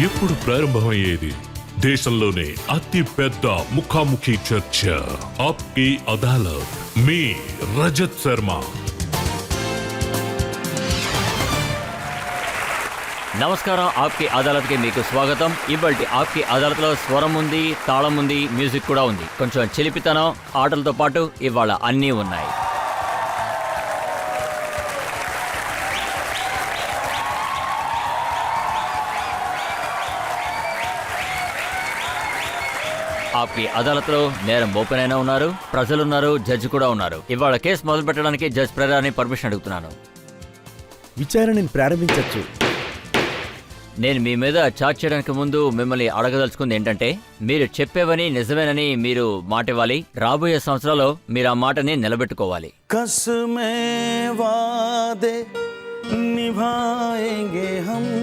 ఎప్పుడు ప్రారంభమయ్యేది దేశంలోనే అతి పెద్ద ముఖాముఖి చర్చ ఆప్కి అదాలత్ మీ రజత్ శర్మ. నమస్కారం, ఆప్కి అదాలత్కి మీకు స్వాగతం. ఇవాల్టి ఆప్కి అదాలత్లో స్వరం ఉంది, తాళం ఉంది, మ్యూజిక్ కూడా ఉంది. కొంచెం చిలిపితనం, ఆటలతో పాటు ఇవాళ అన్నీ ఉన్నాయి. ఆప్కి అదాలత్లో నేరం ఓపెన్ అయినా ఉన్నారు, ప్రజలున్నారు, జడ్జి కూడా ఉన్నారు. ఇవాళ కేసు మొదలు పెట్టడానికి జడ్జ్ ప్రేరాని పర్మిషన్ అడుగుతున్నాను. విచారణని ప్రారంభించవచ్చు. నేను మీ మీద చార్జ్ చేయడానికి ముందు మిమ్మల్ని అడగదలుచుకుంది ఏంటంటే, మీరు చెప్పేవని నిజమేనని మీరు మాట ఇవ్వాలి. రాబోయే సంవత్సరాల్లో మీరు ఆ మాటని నిలబెట్టుకోవాలి. కస్మే వాదే నిభాయేంగే హమ్,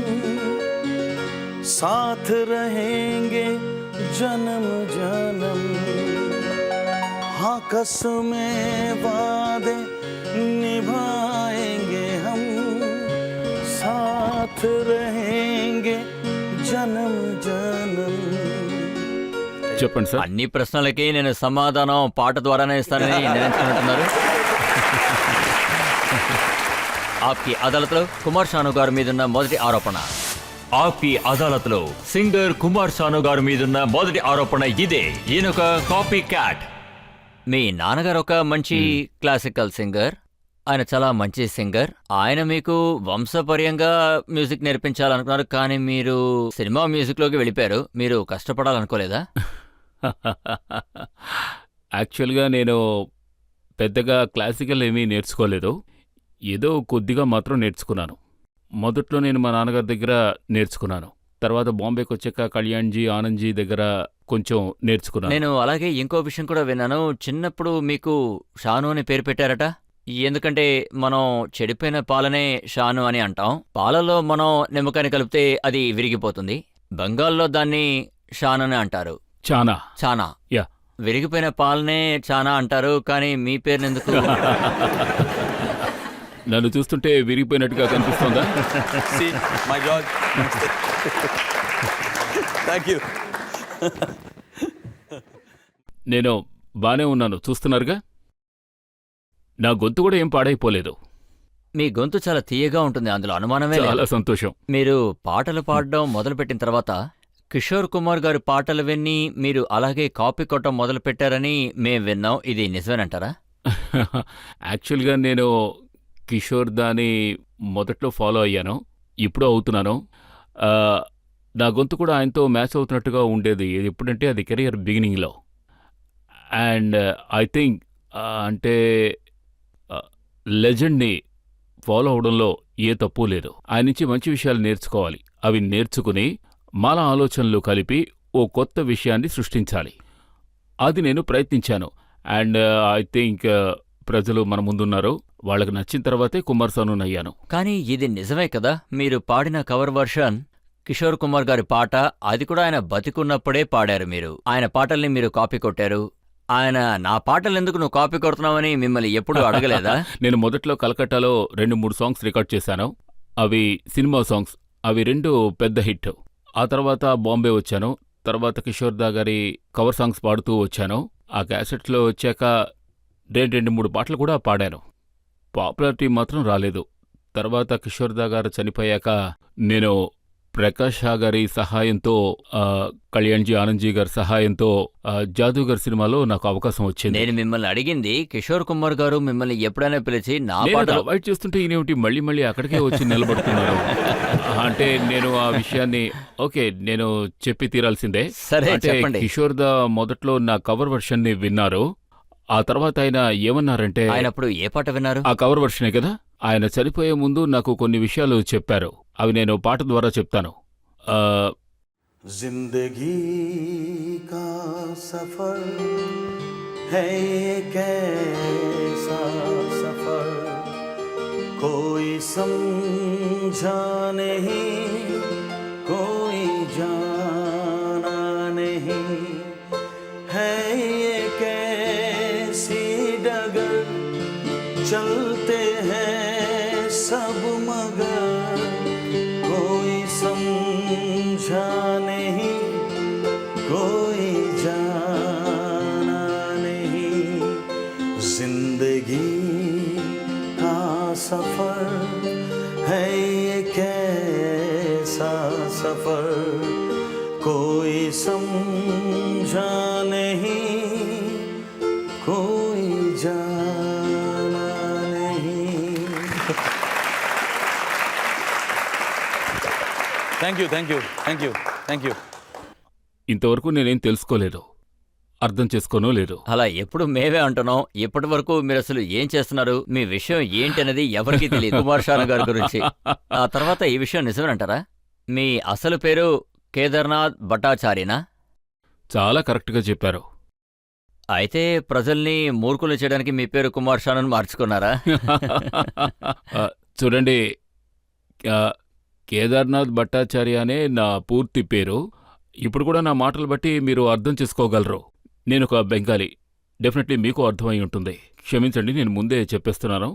సాథ్ రహేంగే జన్మ జన్మ. हाँ कसमे वादे निभाएंगे हम, साथ रहेंगे जन्म जन्म. చెప్పండి సార్. అన్ని ప్రశ్నలకి నేను సమాధానం పాట ద్వారానే ఇస్తానని నిర్ణయించుకుంటున్నారు. ఆప్కి అదాలత్లో కుమార్ షాను గారి మీదున్న మొదటి ఆరోపణ. ఆప్కి అదాలత్లో సింగర్ కుమార్ షాను గారి మీదున్న మొదటి ఆరోపణ ఇదే. ఈయనొక కాపీ క్యాట్. మీ నాన్నగారు ఒక మంచి క్లాసికల్ సింగర్, ఆయన చాలా మంచి సింగర్. ఆయన మీకు వంశపర్యంగా మ్యూజిక్ నేర్పించాలనుకున్నారు, కానీ మీరు సినిమా మ్యూజిక్ లోకి వెళ్ళిపోయారు. మీరు కష్టపడాలనుకోలేదా? యాక్చువల్గా నేను పెద్దగా క్లాసికల్ ఏమీ నేర్చుకోలేదు, ఏదో కొద్దిగా మాత్రం నేర్చుకున్నాను. మొదట్లో నేను మా నాన్నగారి దగ్గర నేర్చుకున్నాను. తర్వాత బాంబేకి వచ్చాక కళ్యాణ్జీ, ఆనంద్జీ దగ్గర కొంచెం నేర్చుకున్నాను. నేను అలాగే ఇంకో విషయం కూడా విన్నాను. చిన్నప్పుడు మీకు షాను అని పేరు పెట్టారట. ఎందుకంటే మనం చెడిపోయిన పాలనే షాను అని అంటాం. పాలలో మనం నిమ్మకాయని కలిపితే అది విరిగిపోతుంది. బెంగాల్లో దాన్ని షాన్ అని అంటారు. చానా. చానా. యా. విరిగిపోయిన పాలనే చానా అంటారు, కానీ మీ పేరునెందుకు? నన్ను చూస్తుంటే విరిగిపోయినట్టుగా కనిపిస్తోందా? See, my God. Thank you. నేను బానే ఉన్నాను, చూస్తున్నారుగా. నా గొంతు కూడా ఏం పాడైపోలేదు. మీ గొంతు చాలా తీయగా ఉంటుంది, అందులో అనుమానమే లేదు. చాలా సంతోషం. మీరు పాటలు పాడడం మొదలుపెట్టిన తర్వాత కిషోర్ కుమార్ గారి పాటలు విని మీరు అలాగే కాపీ కొట్టడం మొదలుపెట్టారని మేం విన్నాం. ఇది నిజమేనంటారా? యాక్చువల్గా నేను కిషోర్ దాని మొదట్లో ఫాలో అయ్యాను, ఇప్పుడు అవుతున్నాను. నా గొంతు కూడా ఆయనతో మ్యాచ్ అవుతున్నట్టుగా ఉండేది. ఎప్పుడంటే అది కెరియర్ బిగినింగ్లో. అండ్ ఐ థింక్ అంటే లెజెండ్ని ఫాలో అవడంలో ఏ తప్పు లేదు. ఆయన నుంచి మంచి విషయాలు నేర్చుకోవాలి. అవి నేర్చుకుని మాల ఆలోచనలు కలిపి ఓ కొత్త విషయాన్ని సృష్టించాలి. అది నేను ప్రయత్నించాను. అండ్ ఐ థింక్ ప్రజలు మన ముందున్నారు. వాళ్ళకి నచ్చిన తర్వాతే కుమార్ సాను అయ్యాను. కానీ ఇది నిజమే కదా, మీరు పాడిన కవర్ వర్షన్ కిషోర్ కుమార్ గారి పాట, అది కూడా ఆయన బతికున్నప్పుడే పాడారు మీరు. ఆయన పాటల్ని మీరు కాపీ కొట్టారు. ఆయన నా పాటలు ఎందుకు నువ్వు కాపీ కొడుతున్నావని మిమ్మల్ని ఎప్పుడూ అడగలేదా? నేను మొదట్లో కలకట్టాలో 2-3 సాంగ్స్ రికార్డ్ చేశాను. అవి సినిమా సాంగ్స్. అవి 2 పెద్ద హిట్. ఆ తర్వాత బాంబే వచ్చాను. తర్వాత కిషోర్ దా గారి కవర్ సాంగ్స్ పాడుతూ వచ్చాను. ఆ క్యాసెట్లో వచ్చాక 2-3 పాటలు కూడా పాడాను. పాపులారిటీ మాత్రం రాలేదు. తర్వాత కిషోర్ దా గారు చనిపోయాక నేను ప్రకాష్ షా గారి సహాయంతో, కళ్యాణ్జీ, ఆనంద్జీ గారి సహాయంతో జాదూగర్ సినిమాలో నాకు అవకాశం వచ్చింది. నేను మిమ్మల్ని అడిగింది, కిషోర్ కుమార్ గారు మిమ్మల్ని ఎప్పుడైనా పిలిచి నా పాటలు అవాయిడ్ చేస్తుంటే ఈయనేమిటి మళ్ళీ మళ్ళీ అక్కడికే వచ్చి నిలబడుతున్నారు? అంటే నేను ఆ విషయాన్ని ఓకే నేను చెప్పి తీరాల్సిందే. సరే, అంటే చెప్పండి. కిషోర్ దా మొదట్లో నా కవర్ వర్షన్ ని విన్నారు. ఆ తర్వాత ఆయన ఏమన్నారంటే, ఆయన అప్పుడు ఏ పాట విన్నారు? ఆ కవర్ వర్షనే కదా. ఆయన చనిపోయే ముందు నాకు కొన్ని విషయాలు చెప్పారు. అవి నేను పాట ద్వారా చెప్తాను. जिंदगी का सफर है कैसा सफर, कोई समझा नहीं, कोई जाना नहीं, है ये कैसी डगर, चलते हैं सब मगर कोई समझा है ये कैसा सफर कोई समझा नहीं कोई जाना नहीं. Thank you. ఇంతవరకు నేనేం తెలుసుకోలేదు, అర్థం చేసుకోనో లేదు. అలా ఎప్పుడు మేమే అంటున్నాం. ఇప్పటి వరకు మీరు అసలు ఏం చేస్తున్నారు, మీ విషయం ఏంటి అనేది ఎవరికీ తెలియదు కుమార్ షాను గారి గురించి. ఆ తర్వాత ఈ విషయం నిజమేనంటారా? మీ అసలు పేరు కేదార్నాథ్ భట్టాచార్యనా? చాలా కరెక్ట్గా చెప్పారు. అయితే ప్రజల్ని మూర్ఖులు చేయడానికి మీ పేరు కుమార్ షాను మార్చుకున్నారా? చూడండి, కేదార్నాథ్ భట్టాచార్య అనే నా పూర్తి పేరు. ఇప్పుడు కూడా నా మాటలు బట్టి మీరు అర్థం చేసుకోగలరు. నేను ఒక బెంగాలీ. డెఫినెట్లీ మీకు అర్థమై ఉంటుంది. క్షమించండి, నేను ముందే చెప్పేస్తున్నాను.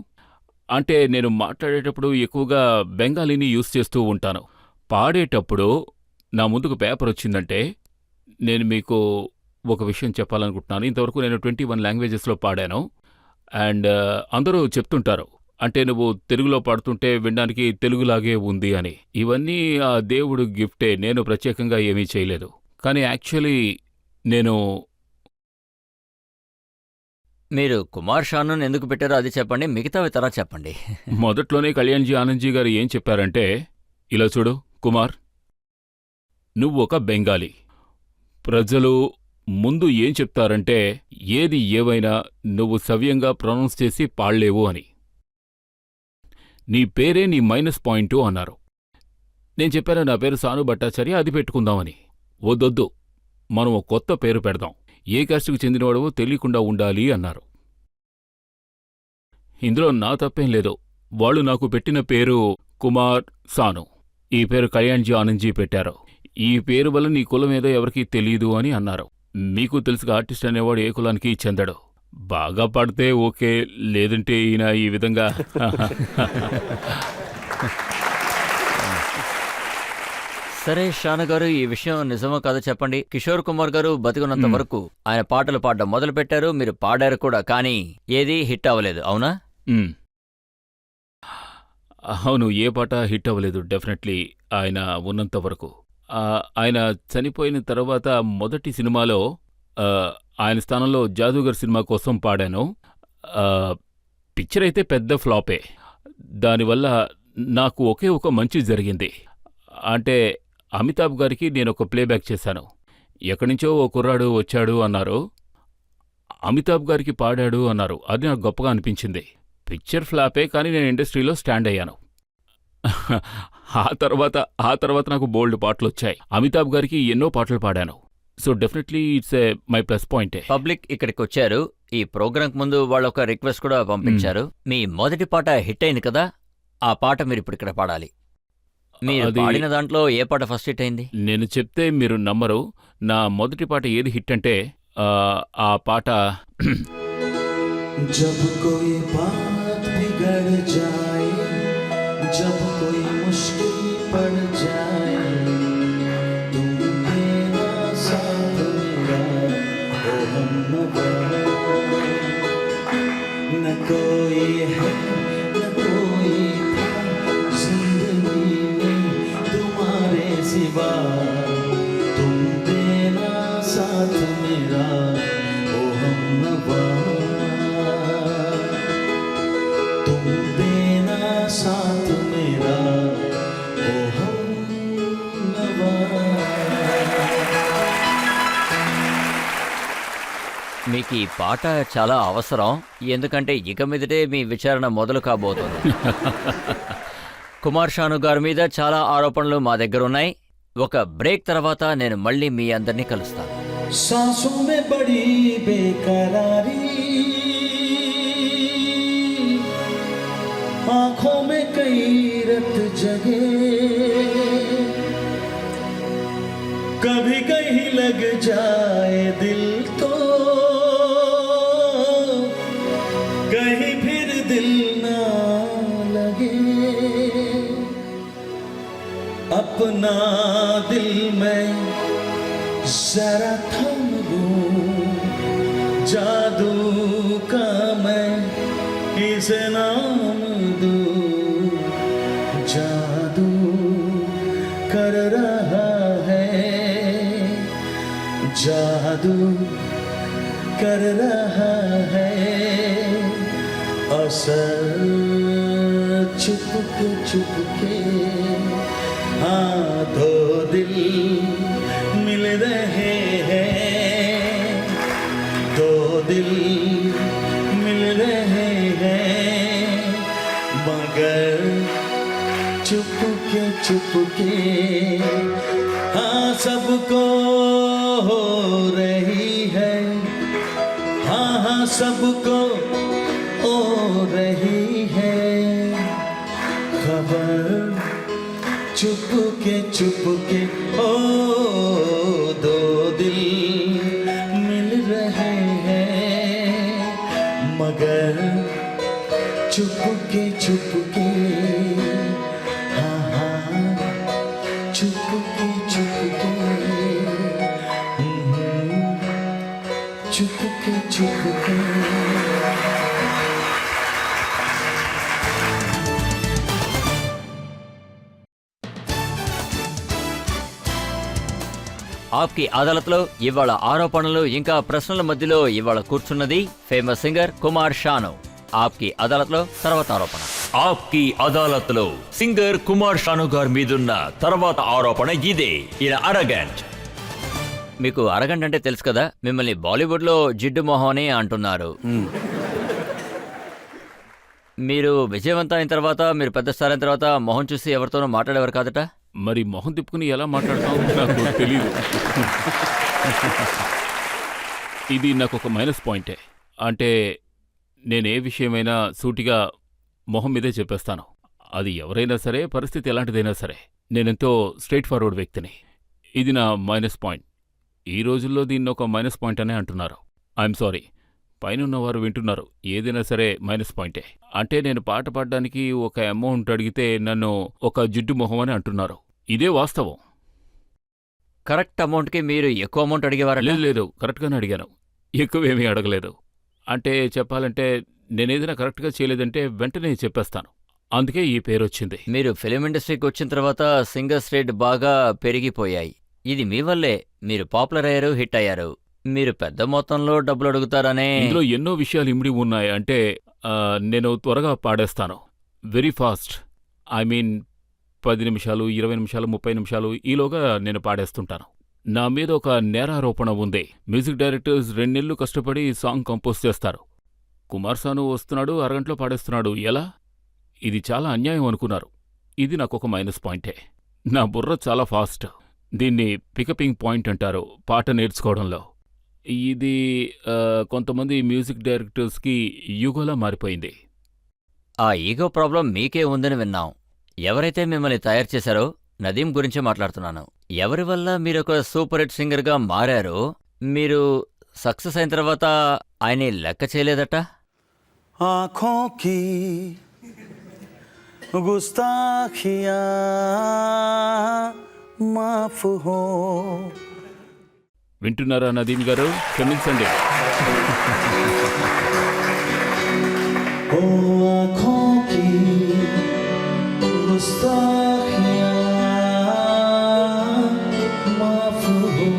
అంటే నేను మాట్లాడేటప్పుడు ఎక్కువగా బెంగాలీని యూజ్ చేస్తూ ఉంటాను. పాడేటప్పుడు నా ముందుకు పేపర్ వచ్చిందంటే నేను మీకు ఒక విషయం చెప్పాలనుకుంటున్నాను. ఇంతవరకు నేను 21 లాంగ్వేజెస్లో పాడాను. అండ్ అందరూ చెప్తుంటారు, అంటే నువ్వు తెలుగులో పాడుతుంటే వినడానికి తెలుగులాగే ఉంది అని. ఇవన్నీ ఆ దేవుడు గిఫ్టే, నేను ప్రత్యేకంగా ఏమీ చేయలేదు. కానీ యాక్చువల్లీ మీరు కుమార్ షాను ఎందుకు పెట్టారో అది చెప్పండి, మిగతావి తర్వాత చెప్పండి. మొదట్లోనే కళ్యాణ్జీ ఆనంద్జీ గారు ఏం చెప్పారంటే, ఇలా చూడు కుమార్, నువ్వు ఒక బెంగాలీ. ప్రజలు ముందు ఏం చెప్తారంటే ఏది ఏవైనా నువ్వు సవ్యంగా ప్రొనౌన్స్ చేసి పాడలేవు అని. నీ పేరే నీ మైనస్ పాయింటు అన్నారు. నేను చెప్పాను నా పేరు సాను భట్టాచార్య, అది పెట్టుకుందామని. వద్దొద్దు, మనం ఒక కొత్త పేరు పెడదాం, ఏ కాస్టుకు చెందినవాడవో తెలియకుండా ఉండాలి అన్నారు. ఇందులో నా తప్పేం లేదు. వాళ్ళు నాకు పెట్టిన పేరు కుమార్ సాను. ఈ పేరు కళ్యాణ్జీ ఆనంద్జీ పెట్టారు. ఈ పేరు వల్ల నీ కులమేదో ఎవరికీ తెలీదు అని అన్నారు. మీకు తెలుసుగా, ఆర్టిస్ట్ అనేవాడు ఏ కులానికి చెందడు. బాగా పాడితే ఓకే, లేదంటే ఈయన ఈ విధంగా. సరే షాను గారు, ఈ విషయం నిజమో కాదో చెప్పండి. కిషోర్ కుమార్ గారు బతికున్నంత వరకు ఆయన పాటలు పాడడం మొదలు పెట్టారు, మీరు పాడారు కూడా, కానీ ఏదీ హిట్ అవ్వలేదు, అవునా? అవును, ఏ పాట హిట్ అవ్వలేదు డెఫినెట్లీ ఆయన ఉన్నంత వరకు. ఆయన చనిపోయిన తర్వాత మొదటి సినిమాలో ఆయన స్థానంలో జాదూగర్ సినిమా కోసం పాడాను. పిక్చర్ అయితే పెద్ద ఫ్లాపే. దానివల్ల నాకు ఒకే ఒక మంచి జరిగింది. అంటే అమితాబ్ గారికి నేను ఒక ప్లేబ్యాక్ చేశాను. ఎక్కడి నుంచో ఓ కుర్రాడు వచ్చాడు అన్నారు, అమితాబ్ గారికి పాడాడు అన్నారు. అది నాకు గొప్పగా అనిపించింది. పిక్చర్ ఫ్లాపే, కానీ నేను ఇండస్ట్రీలో స్టాండ్ అయ్యాను. ఆ తర్వాత నాకు బోల్డ్ పాటలు వచ్చాయి. అమితాబ్ గారికి ఎన్నో పాటలు పాడాను. So definitely it's my plus పాయింటే. పబ్లిక్ ఇక్కడికి వచ్చారు. ఈ ప్రోగ్రాంకి ముందు వాళ్ళు ఒక రిక్వెస్ట్ కూడా పంపించారు. మీ మొదటి పాట హిట్ అయింది కదా, ఆ పాట మీరు ఇప్పుడు ఇక్కడ పాడాలి. మీరు పాడిన దాంట్లో ఏ పాట ఫస్ట్ హిట్ అయింది? నేను చెప్తే మీరు నమ్మరు. నా మొదటి పాట ఏది హిట్ అంటే ఆ పాట जब कोई बात बिगड़ जाए, जब कोई मुश्किल पड़ जाए, तुम मेरा साथ मेरा हो हमनवा. न कोई है न कोई था जिंदगी में तुम्हारे सिवा, तुम मेरा साथ मेरा हो हमनवा. साथ मेरा ओ हमनवा. మీకు ఈ పాట చాలా అవసరం, ఎందుకంటే ఇక మీదటే మీ విచారణ మొదలు కాబోతోంది. కుమార్ షాను గారి మీద చాలా ఆరోపణలు మా దగ్గర ఉన్నాయి. ఒక బ్రేక్ తర్వాత నేను మళ్ళీ మీ అందరినీ కలుస్తాను. सांसों में बड़ी बेकरारी, आंखों में कई रत जगे, कभी कहीं लग जाए दिल तो कहीं फिर दिल ना लगे. अपना दिल में जरा थम लूं, जादू का मैं किसे नाम दूं, जादू कर रहा है असर चुपके हाँ दो दिल मिल रहे हैं दो दिल मिल रहे हैं मगर चुपके हाँ सबको हो रही है हाँ सबको हो रही है खबर चुपके ओ दो दिल मिल रहे हैं मगर चुपके हाँ चुपके चुपके ఆప్కి అదాలత్లో ఇవాళ ఆరోపణలు ఇంకా ప్రశ్నల మధ్యలో ఇవాళ కూర్చున్నది ఫేమస్ సింగర్ కుమార్ షాను. ఆప్కి అదాలత్లో తర్వాత ఆరోపణ. ఆప్కి అదాలత్లో సింగర్ కుమార్ షాను గారి మీదున్న తర్వాత ఆరోపణ ఇదే. ఈయన అరగంట్. మీకు అరగంట్ అంటే తెలుసు కదా, మిమ్మల్ని బాలీవుడ్ లో జిడ్డు మొహం అని అంటున్నారు. మీరు విజయవంతం అయిన తర్వాత, మీరు పెద్ద స్టార్ అయిన తర్వాత మొహం చూసి ఎవరితోనూ మాట్లాడేవారు కాదట. మరి మొహం తిప్పుకుని ఎలా మాట్లాడతాం నాకు తెలీదు. ఇది నాకు ఒక మైనస్ పాయింటే. అంటే నేనే విషయమైనా సూటిగా మొహం మీదే చెప్పేస్తాను. అది ఎవరైనా సరే, పరిస్థితి ఎలాంటిదైనా సరే. నేనెంతో స్ట్రైట్ ఫార్వర్డ్ వ్యక్తిని. ఇది నా మైనస్ పాయింట్. ఈ రోజుల్లో దీన్ని ఒక మైనస్ పాయింట్ అనే అంటున్నారు. ఐఎమ్ సారీ, పైనున్నవారు వింటున్నారు. ఏదైనా సరే మైనస్ పాయింటే. అంటే నేను పాట పాడడానికి ఒక అమౌంట్ అడిగితే నన్ను ఒక జిడ్డు మొహం అని అంటున్నారు. ఇదే వాస్తవం. కరెక్ట్ అమౌంట్కి మీరు ఎక్కువ అమౌంట్ అడిగేవారా? లేదు, కరెక్ట్గానే అడిగాను. ఎక్కువేమీ అడగలేదు. అంటే చెప్పాలంటే నేనేదైనా కరెక్ట్గా చేయలేదంటే వెంటనే చెప్పేస్తాను. అందుకే ఈ పేరు వచ్చింది. మీరు ఫిలిం ఇండస్ట్రీకి వచ్చిన తర్వాత సింగర్స్ రేట్ బాగా పెరిగిపోయాయి. ఇది మీ వల్లే. మీరు పాపులర్ అయ్యారు, హిట్ అయ్యారు. మీరు పెద్ద మొత్తంలో డబ్బులు అడుగుతారనే. ఇందులో ఎన్నో విషయాలు ఇమిడి ఉన్నాయి. అంటే నేను త్వరగా పాడేస్తాను. Very fast. ఐ మీన్ 10 నిమిషాలు, 20 నిమిషాలు, 30 నిమిషాలు ఈలోగా నేను పాడేస్తుంటాను. నా మీద ఒక నేరారోపణ ఉంది. మ్యూజిక్ డైరెక్టర్స్ 2 నెలలు కష్టపడి సాంగ్ కంపోజ్ చేస్తారు. కుమార్ సాను వస్తున్నాడు, అరగంటలో పాడేస్తున్నాడు. ఎలా? ఇది చాలా అన్యాయం అనుకున్నారు. ఇది నాకొక మైనస్ పాయింటే. నా బుర్ర చాలా ఫాస్ట్. దీన్ని పికపింగ్ పాయింట్ అంటారు పాట నేర్చుకోవడంలో. ఇది కొంతమంది మ్యూజిక్ డైరెక్టర్స్కి యుగోలా మారిపోయింది. ఆ ఈగో ప్రాబ్లం మీకే ఉందని విన్నాం. ఎవరైతే మిమ్మల్ని తయారు చేశారో నదీం గురించే మాట్లాడుతున్నాను. ఎవరి వల్ల మీరొక సూపర్ హిట్ సింగర్గా మారారో, మీరు సక్సెస్ అయిన తర్వాత ఆయన్ని లెక్క చేయలేదట. आँखों की गुस्ताखियाँ माफ हो. వింటున్నారా నదీం గారు? క్షమించండి. ओ आँखों की गुस्ताखियाँ माफ हो.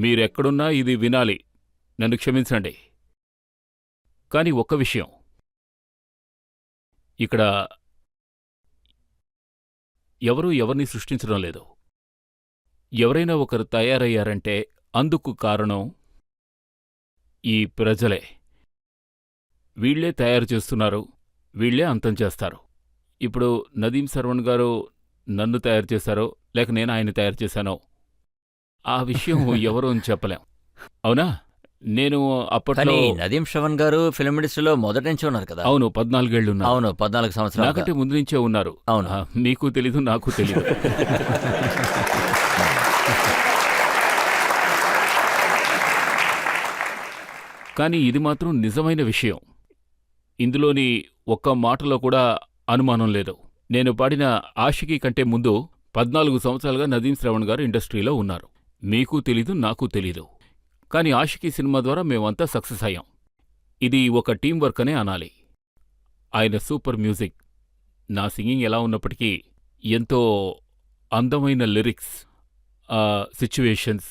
మీరెక్కడున్నా ఇది వినాలి. నన్ను క్షమించండి. కానీ ఒక్క విషయం, ఇక్కడ ఎవరూ ఎవరిని సృష్టించడం లేదు. ఎవరైనా ఒకరు తయారయ్యారంటే అందుకు కారణం ఈ ప్రజలే. వీళ్లే తయారు చేస్తున్నారు, వీళ్లే అంతం చేస్తారు. ఇప్పుడు నదీం శ్రవణ్ గారు నన్ను తయారు చేశారో లేక నేను ఆయన్ని తయారు చేశానో ఆ విషయం ఎవరూ అని చెప్పలేం. అవునా? నేను అప్పట్లో కానీ నదీం శ్రవణ్ గారు ఫిలిం ఇండస్ట్రీలో మొదటి నుంచే ఉన్నారు కదా. అవును, 14 ఏళ్లు ఉన్నారు. అవును, 14 సంవత్సరాలు. నాకంటే ముందు నుంచే ఉన్నారు. అవును. మీకు తెలీదు, నాకు తెలీదు. కానీ ఇది మాత్రం నిజమైన విషయం. ఇందులోని ఒక్క మాటలో కూడా అనుమానం లేదు. నేను పాడిన ఆషికీ కంటే ముందు 14 సంవత్సరాలుగా నదీం శ్రవణ్ గారు ఇండస్ట్రీలో ఉన్నారు. మీకు తెలీదు, నాకు తెలీదు. కానీ ఆషికీ సినిమా ద్వారా మేమంతా సక్సెస్ అయ్యాం. ఇది ఒక టీం వర్క్ అనే అనాలి. ఆయన సూపర్ మ్యూజిక్, నా సింగింగ్ ఎలా ఉన్నప్పటికీ ఎంతో అందమైన లిరిక్స్, సిచ్యువేషన్స్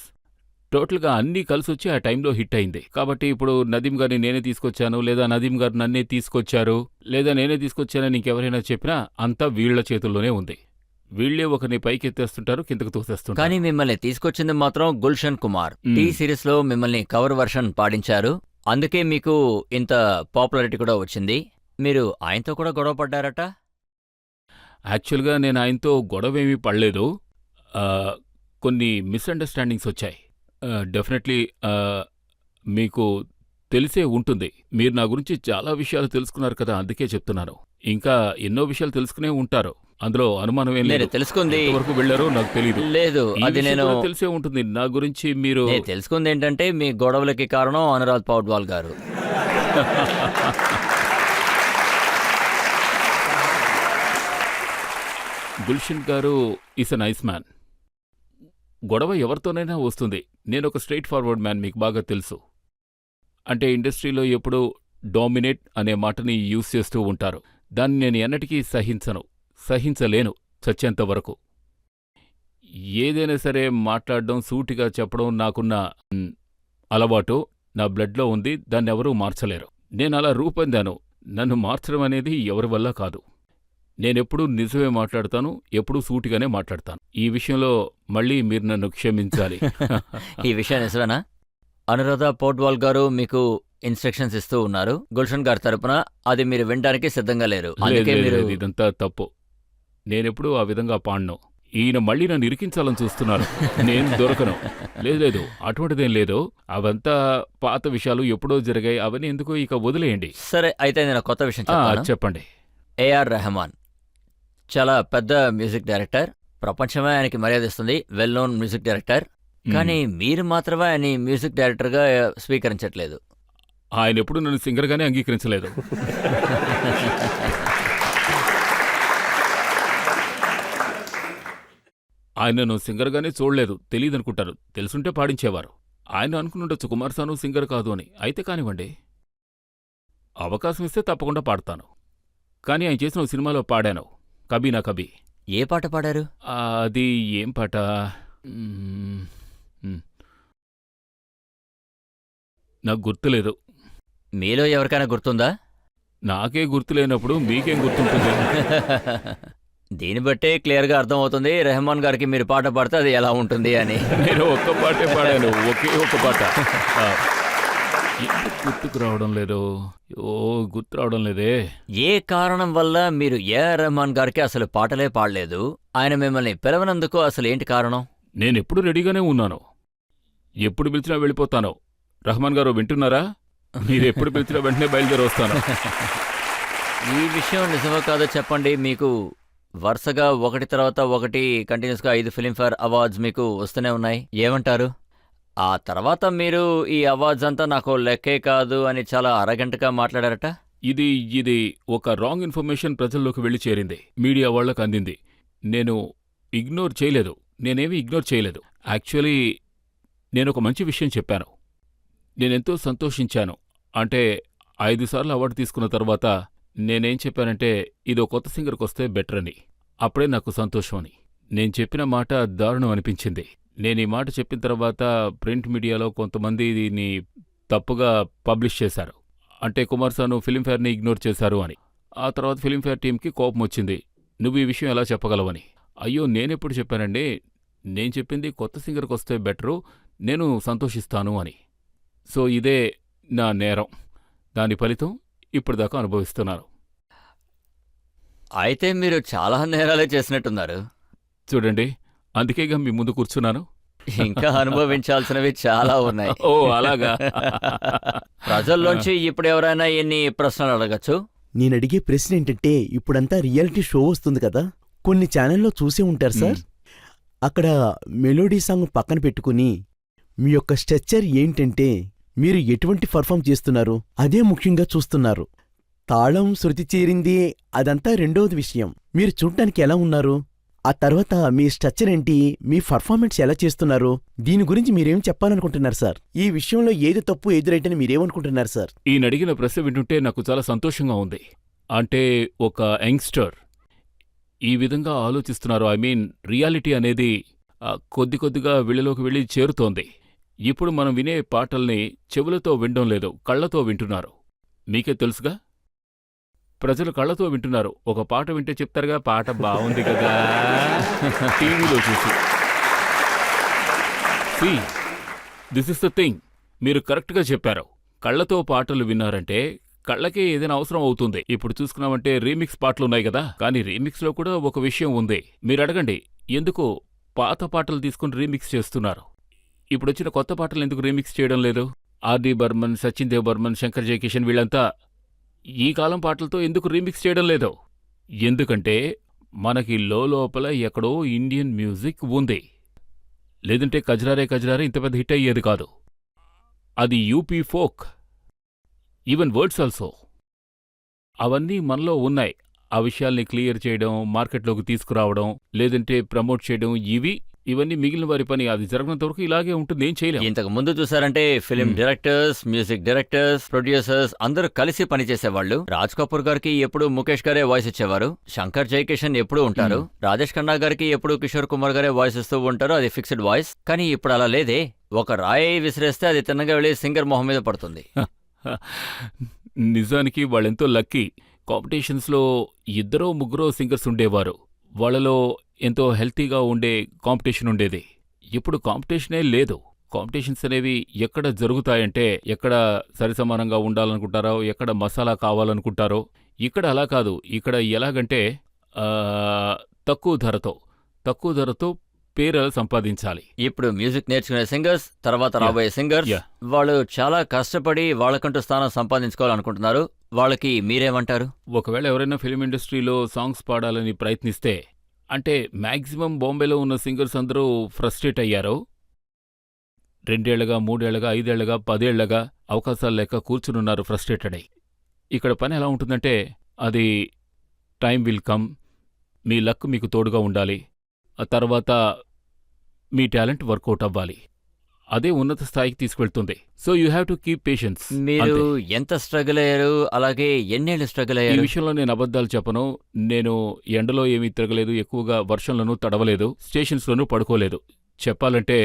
టోటల్గా అన్నీ కలిసొచ్చి ఆ టైంలో హిట్ అయింది. కాబట్టి ఇప్పుడు నదీం గారిని నేనే తీసుకొచ్చాను, లేదా నదీం గారు నన్నే తీసుకొచ్చారు, లేదా నేనే తీసుకొచ్చానని ఇంకెవరైనా చెప్పినా అంతా వీళ్ల చేతుల్లోనే ఉంది. వీళ్లే ఒకరిని పైకెత్తేస్తుంటారు, కిందకు తోసేస్తుంటారు. కానీ మిమ్మల్ని తీసుకొచ్చింది మాత్రం గుల్షన్ కుమార్. టీ సిరీస్ లో మిమ్మల్ని కవర్ వర్షన్ పాడించారు, అందుకే మీకు ఇంత పాపులారిటీ కూడా వచ్చింది. మీరు ఆయనతో కూడా గొడవ పడ్డారట? యాక్చువల్గా నేను ఆయనతో గొడవేమీ పడలేదు. కొన్ని మిస్అండర్స్టాండింగ్స్ వచ్చాయి. డెఫినెట్లీ మీకు తెలిసే ఉంటుంది. మీరు నా గురించి చాలా విషయాలు తెలుసుకున్నారు కదా, అందుకే చెప్తున్నాను. ఇంకా ఎన్నో విషయాలు తెలుసుకునే ఉంటారు, అందులో అనుమానం ఏం లేదు. తెలుసుకుంది వరకు వెళ్ళారో నాకు తెలియదు. లేదు, అది నేను తెలిసే ఉంటుంది నా గురించి. మీరు తెలుసుకుంది ఏంటంటే మీ గొడవలకి కారణం అనురాగ్ పౌడ్వాల్ గారు. గుల్షన్ గారు ఈస్ అ నైస్ మ్యాన్. గొడవ ఎవరితోనైనా వస్తుంది. నేనొక స్ట్రైట్ ఫార్వర్డ్ మ్యాన్, మీకు బాగా తెలుసు. అంటే ఇండస్ట్రీలో ఎప్పుడూ డామినేట్ అనే మాటని యూజ్ చేస్తూ ఉంటారు. దాన్ని నేను ఎన్నటికీ సహించలేను చచ్చేంత వరకు. ఏదైనా సరే మాట్లాడడం, సూటిగా చెప్పడం నాకున్న అలవాటు, నా బ్లడ్లో ఉంది. దాన్నెవరూ మార్చలేరు. నేనలా రూపొందాను. నన్ను మార్చడం అనేది ఎవరి వల్ల కాదు. నేనెప్పుడూ నిజమే మాట్లాడతాను, ఎప్పుడూ సూటిగానే మాట్లాడతాను. ఈ విషయంలో మళ్ళీ మీరు నన్ను క్షమించాలి. ఈ విషయం నిజమేనా? అనురాధ పౌడ్వాల్ గారు మీకు ఇన్స్ట్రక్షన్స్ ఇస్తూ ఉన్నారు గుల్షన్ గారి తరపున, అది మీరు వినడానికి సిద్ధంగా లేరు. అందుకే మీరు ఇదంతా తప్పు. నేనెప్పుడూ ఆ విధంగా పాడను. ఈయన మళ్ళీ నన్ను ఇరికించాలని చూస్తున్నారు. నేను దొరకను. లేదు, అటువంటిదేం లేదు. అవంతా పాత విషయాలు, ఎప్పుడో జరిగాయి. అవన్నీ ఎందుకో ఇక వదిలేయండి. సరే, అయితే నేను కొత్త విషయం చెప్తాను. చెప్పండి. ఏఆర్ రెహమాన్ చాలా పెద్ద మ్యూజిక్ డైరెక్టర్, ప్రపంచమే ఆయనకి మర్యాద ఇస్తుంది, వెల్ నోన్ మ్యూజిక్ డైరెక్టర్. కానీ మీరు మాత్రమే ఆయన మ్యూజిక్ డైరెక్టర్గా స్వీకరించట్లేదు. ఆయన ఎప్పుడు నన్ను సింగర్గానే అంగీకరించలేదు. ఆయన నన్ను సింగర్గానే చూడలేదు. తెలియదనుకుంటారు. తెలుసుంటే పాడించేవారు. ఆయన అనుకునుండొచ్చు కుమార్ సాను సింగర్ కాదు అని. అయితే కానివ్వండి, అవకాశం ఇస్తే తప్పకుండా పాడతాను. కానీ ఆయన చేసిన ఓ సినిమాలో పాడాను, కబీ నా కబీ. ఏ పాట పాడారు? అది ఏం పాట? నాకు గుర్తులేదు. మీలో ఎవరికైనా గుర్తుందా? నాకే గుర్తులేనప్పుడు మీకేం గుర్తుంటుంది? దీన్ని బట్టే క్లియర్గా అర్థమవుతుంది రెహమాన్ గారికి మీరు పాట పాడితే అది ఎలా ఉంటుంది అని. నేను ఒక్క పాటే పాడాను, ఒకే ఒక్క పాట. గుర్తుకు రావడం లేదు. గుర్తు రావడం లేదే. ఏ కారణం వల్ల మీరు ఏఆర్ రెహమాన్ గారికి అసలు పాటలే పాడలేదు? ఆయన మిమ్మల్ని పిలవనందుకు అసలు ఏంటి కారణం? నేనెప్పుడు రెడీగానే ఉన్నాను. ఎప్పుడు పిలిచినా వెళ్ళిపోతాను. రెహమాన్ గారు వింటున్నారా? మీరెప్పుడు పిలిచినా వెంటనే బయలుదేరి వస్తాను. ఈ విషయం నిజమో కాదో చెప్పండి. మీకు వరుసగా ఒకటి తర్వాత ఒకటి కంటిన్యూస్గా 5 ఫిలింఫేర్ అవార్డ్స్ మీకు వస్తూనే ఉన్నాయి. ఏమంటారు? ఆ తర్వాత మీరు ఈ అవార్డ్స్ అంతా నాకు లెక్కే కాదు అని చాలా అరగంటగా మాట్లాడారట. ఇది ఒక రాంగ్ ఇన్ఫర్మేషన్ ప్రజల్లోకి వెళ్ళి చేరింది, మీడియా వాళ్లకు అందింది. నేను ఇగ్నోర్ చేయలేదు. నేనేమీ ఇగ్నోర్ చేయలేదు. యాక్చువల్లీ నేనొక మంచి విషయం చెప్పాను. నేనెంతో సంతోషించాను. అంటే 5 సార్లు అవార్డు తీసుకున్న తర్వాత నేనేం చెప్పానంటే ఇదో కొత్త సింగర్కి వస్తే బెటర్ అని. అప్పుడే నాకు సంతోషం అని. నేను చెప్పిన మాట దారుణం అనిపించింది. నేను ఈ మాట చెప్పిన తర్వాత ప్రింట్ మీడియాలో కొంతమంది దీన్ని తప్పుగా పబ్లిష్ చేశారు. అంటే కుమార్ సాను ఫిలింఫేర్ని ఇగ్నోర్ చేశారు అని. ఆ తర్వాత ఫిలింఫేర్ టీంకి కోపం వచ్చింది, నువ్వు ఈ విషయం ఎలా చెప్పగలవని. అయ్యో, నేనెప్పుడు చెప్పానండి? నేను చెప్పింది కొత్త సింగర్కి వస్తే బెటరు, నేను సంతోషిస్తాను అని. సో ఇదే నా నేరం. దాని ఫలితం ఇప్పటిదాకా అనుభవిస్తున్నాను. అయితే మీరు చాలా నేరాలే చేసినట్టున్నారు. చూడండి, అందుకేగా మీ ముందు కూర్చున్నాను. ఇంకా అనుభవించాల్సినవి చాలా ఉన్నాయి. ఓ అలాగా. ప్రజల్లోంచి ఇప్పుడు ఎవరైనా ఎన్ని ప్రశ్నలు అడగచ్చు? నేనడిగే ప్రశ్న ఏంటంటే, ఇప్పుడంతా రియాలిటీ షో వస్తుంది కదా, కొన్ని ఛానల్లో చూసే ఉంటారు సార్. అక్కడ మెలోడీ సాంగ్ పక్కన పెట్టుకుని మీ యొక్క స్ట్రక్చర్ ఏంటంటే మీరు ఎటువంటి పర్ఫామ్ చేస్తున్నారు అదే ముఖ్యంగా చూస్తున్నారు. తాళం శృతి చేరింది అదంతా రెండవది విషయం. మీరు చూడ్డానికి ఎలా ఉన్నారు, ఆ తర్వాత మీ స్ట్రక్చర్ ఏంటి, మీ పర్ఫార్మెన్స్ ఎలా చేస్తున్నారు, దీని గురించి మీరేం చెప్పాలనుకుంటున్నారు సార్? ఈ విషయంలో ఏది తప్పు ఏది రైట్ అని మీరేమనుకుంటున్నారు సార్? ఈయన అడిగిన ప్రశ్న వింటుంటే నాకు చాలా సంతోషంగా ఉంది. అంటే ఒక యంగ్స్టర్ ఈ విధంగా ఆలోచిస్తున్నారు. ఐ మీన్ రియాలిటీ అనేది కొద్ది కొద్దిగా వీళ్ళలోకి వెళ్ళి చేరుతోంది. ఇప్పుడు మనం వినే పాటల్ని చెవులతో వినడం లేదు, కళ్ళతో వింటున్నారు. మీకే తెలుసుగా, ప్రజలు కళ్ళతో వింటున్నారు. ఒక పాట వింటే చెప్తారుగా, పాట బాగుంది కదా టీవీలో చూసి. See this is the thing. మీరు కరెక్ట్గా చెప్పారు. కళ్ళతో పాటలు విన్నారంటే కళ్ళకే ఏదైనా అవసరం అవుతుంది. ఇప్పుడు చూసుకున్నామంటే రీమిక్స్ పాటలున్నాయి కదా, కానీ రీమిక్స్లో కూడా ఒక విషయం ఉంది. మీరు అడగండి, ఎందుకు పాత పాటలు తీసుకుని రీమిక్స్ చేస్తున్నారు? ఇప్పుడొచ్చిన కొత్త పాటలు ఎందుకు రీమిక్స్ చేయడం లేదు? ఆర్డి బర్మన్, సచిన్ దేవ్ బర్మన్, శంకర్ జయకిషన్ వీళ్ళంతా ఈ కాలం పాటలతో ఎందుకు రీమిక్స్ చేయడం లేదు? ఎందుకంటే మనకి లోపల ఎక్కడో ఇండియన్ మ్యూజిక్ ఉంది. లేదంటే కజరారే కజరారే ఇంత పెద్ద హిట్ అయ్యేది కాదు. అది UP folk, even words also. అవన్నీ మనలో ఉన్నాయి. ఆ విషయాల్ని క్లియర్ చేయడం, మార్కెట్లోకి తీసుకురావడం, లేదంటే ప్రమోట్ చేయడం, ఇవన్నీ మిగిలిన వారి పని. అది జరగనంత వరకు ఇలాగే ఉంటుంది, ఏం చేయలేం. ఇంతకు ముందు చూసారంటే film directors, music directors, producers అందరూ కలిసి పనిచేసేవాళ్ళు. రాజ్ కపూర్ గారికి ఎప్పుడు ముఖేష్ గారే వాయిస్ ఇచ్చేవారు. శంకర్ జయకిషన్ ఎప్పుడు ఉంటారు. రాజేష్ ఖన్నా గారికి ఎప్పుడు కిషోర్ కుమార్ గారే వాయిస్ ఇస్తూ ఉంటారు. అది ఫిక్స్డ్ వాయిస్. కానీ ఇప్పుడు అలా లేదే. ఒక రాయి విసిరేస్తే అది తిన్నగా వెళ్ళి సింగర్ మొహం మీద పడుతుంది. నిజానికి వాళ్ళెంతో లక్కీ. కాంపిటీషన్స్లో 2-3 సింగర్స్ ఉండేవారు. వాళ్ళలో ఎంతో హెల్తీగా ఉండే కాంపిటీషన్ ఉండేది. ఇప్పుడు కాంపిటీషనే లేదు. కాంపిటీషన్స్ అనేవి ఎక్కడ జరుగుతాయంటే, ఎక్కడ సరిసమానంగా ఉండాలనుకుంటారో, ఎక్కడ మసాలా కావాలనుకుంటారో. ఇక్కడ అలా కాదు. ఇక్కడ ఎలాగంటే తక్కువ ధరతో పేరు సంపాదించాలి. ఇప్పుడు మ్యూజిక్ నేర్చుకునే సింగర్స్, తర్వాత రాబోయే సింగర్స్, వాళ్ళు చాలా కష్టపడి వాళ్ళకంటూ స్థానం సంపాదించుకోవాలనుకుంటున్నారు. వాళ్ళకి మీరేమంటారు? ఒకవేళ ఎవరైనా ఫిలిం ఇండస్ట్రీలో సాంగ్స్ పాడాలని ప్రయత్నిస్తే, అంటే మ్యాక్సిమం బాంబేలో ఉన్న సింగర్స్ అందరూ ఫ్రస్ట్రేట్ అయ్యారు. 2 ఏళ్లుగా, 3 ఏళ్లుగా, 5 ఏళ్లుగా, 10 ఏళ్లుగా అవకాశాలు లేక కూర్చునున్నారు ఫ్రస్ట్రేటెడ్ అయ్యి. ఇక్కడ పని ఎలా ఉంటుందంటే, అది time will come, me luck మీకు తోడుగా ఉండాలి, ఆ తర్వాత మీ టాలెంట్ వర్కౌట్ అవ్వాలి. అదే ఉన్నత స్థాయికి తీసుకెళ్తుంది. So you have to keep patience. మీరు ఎంత స్ట్రగుల్ అయ్యారు, అలాగే ఎన్నేళ్ళు స్ట్రగుల్ ఈ అయ్యారు? విషయంలో నేను అబద్ధాలు చెప్పను. నేను ఎండలో ఏమీ తిరగలేదు, ఎక్కువగా వర్షంలోనూ తడవలేదు, స్టేషన్స్లోనూ పడుకోలేదు. చెప్పాలంటే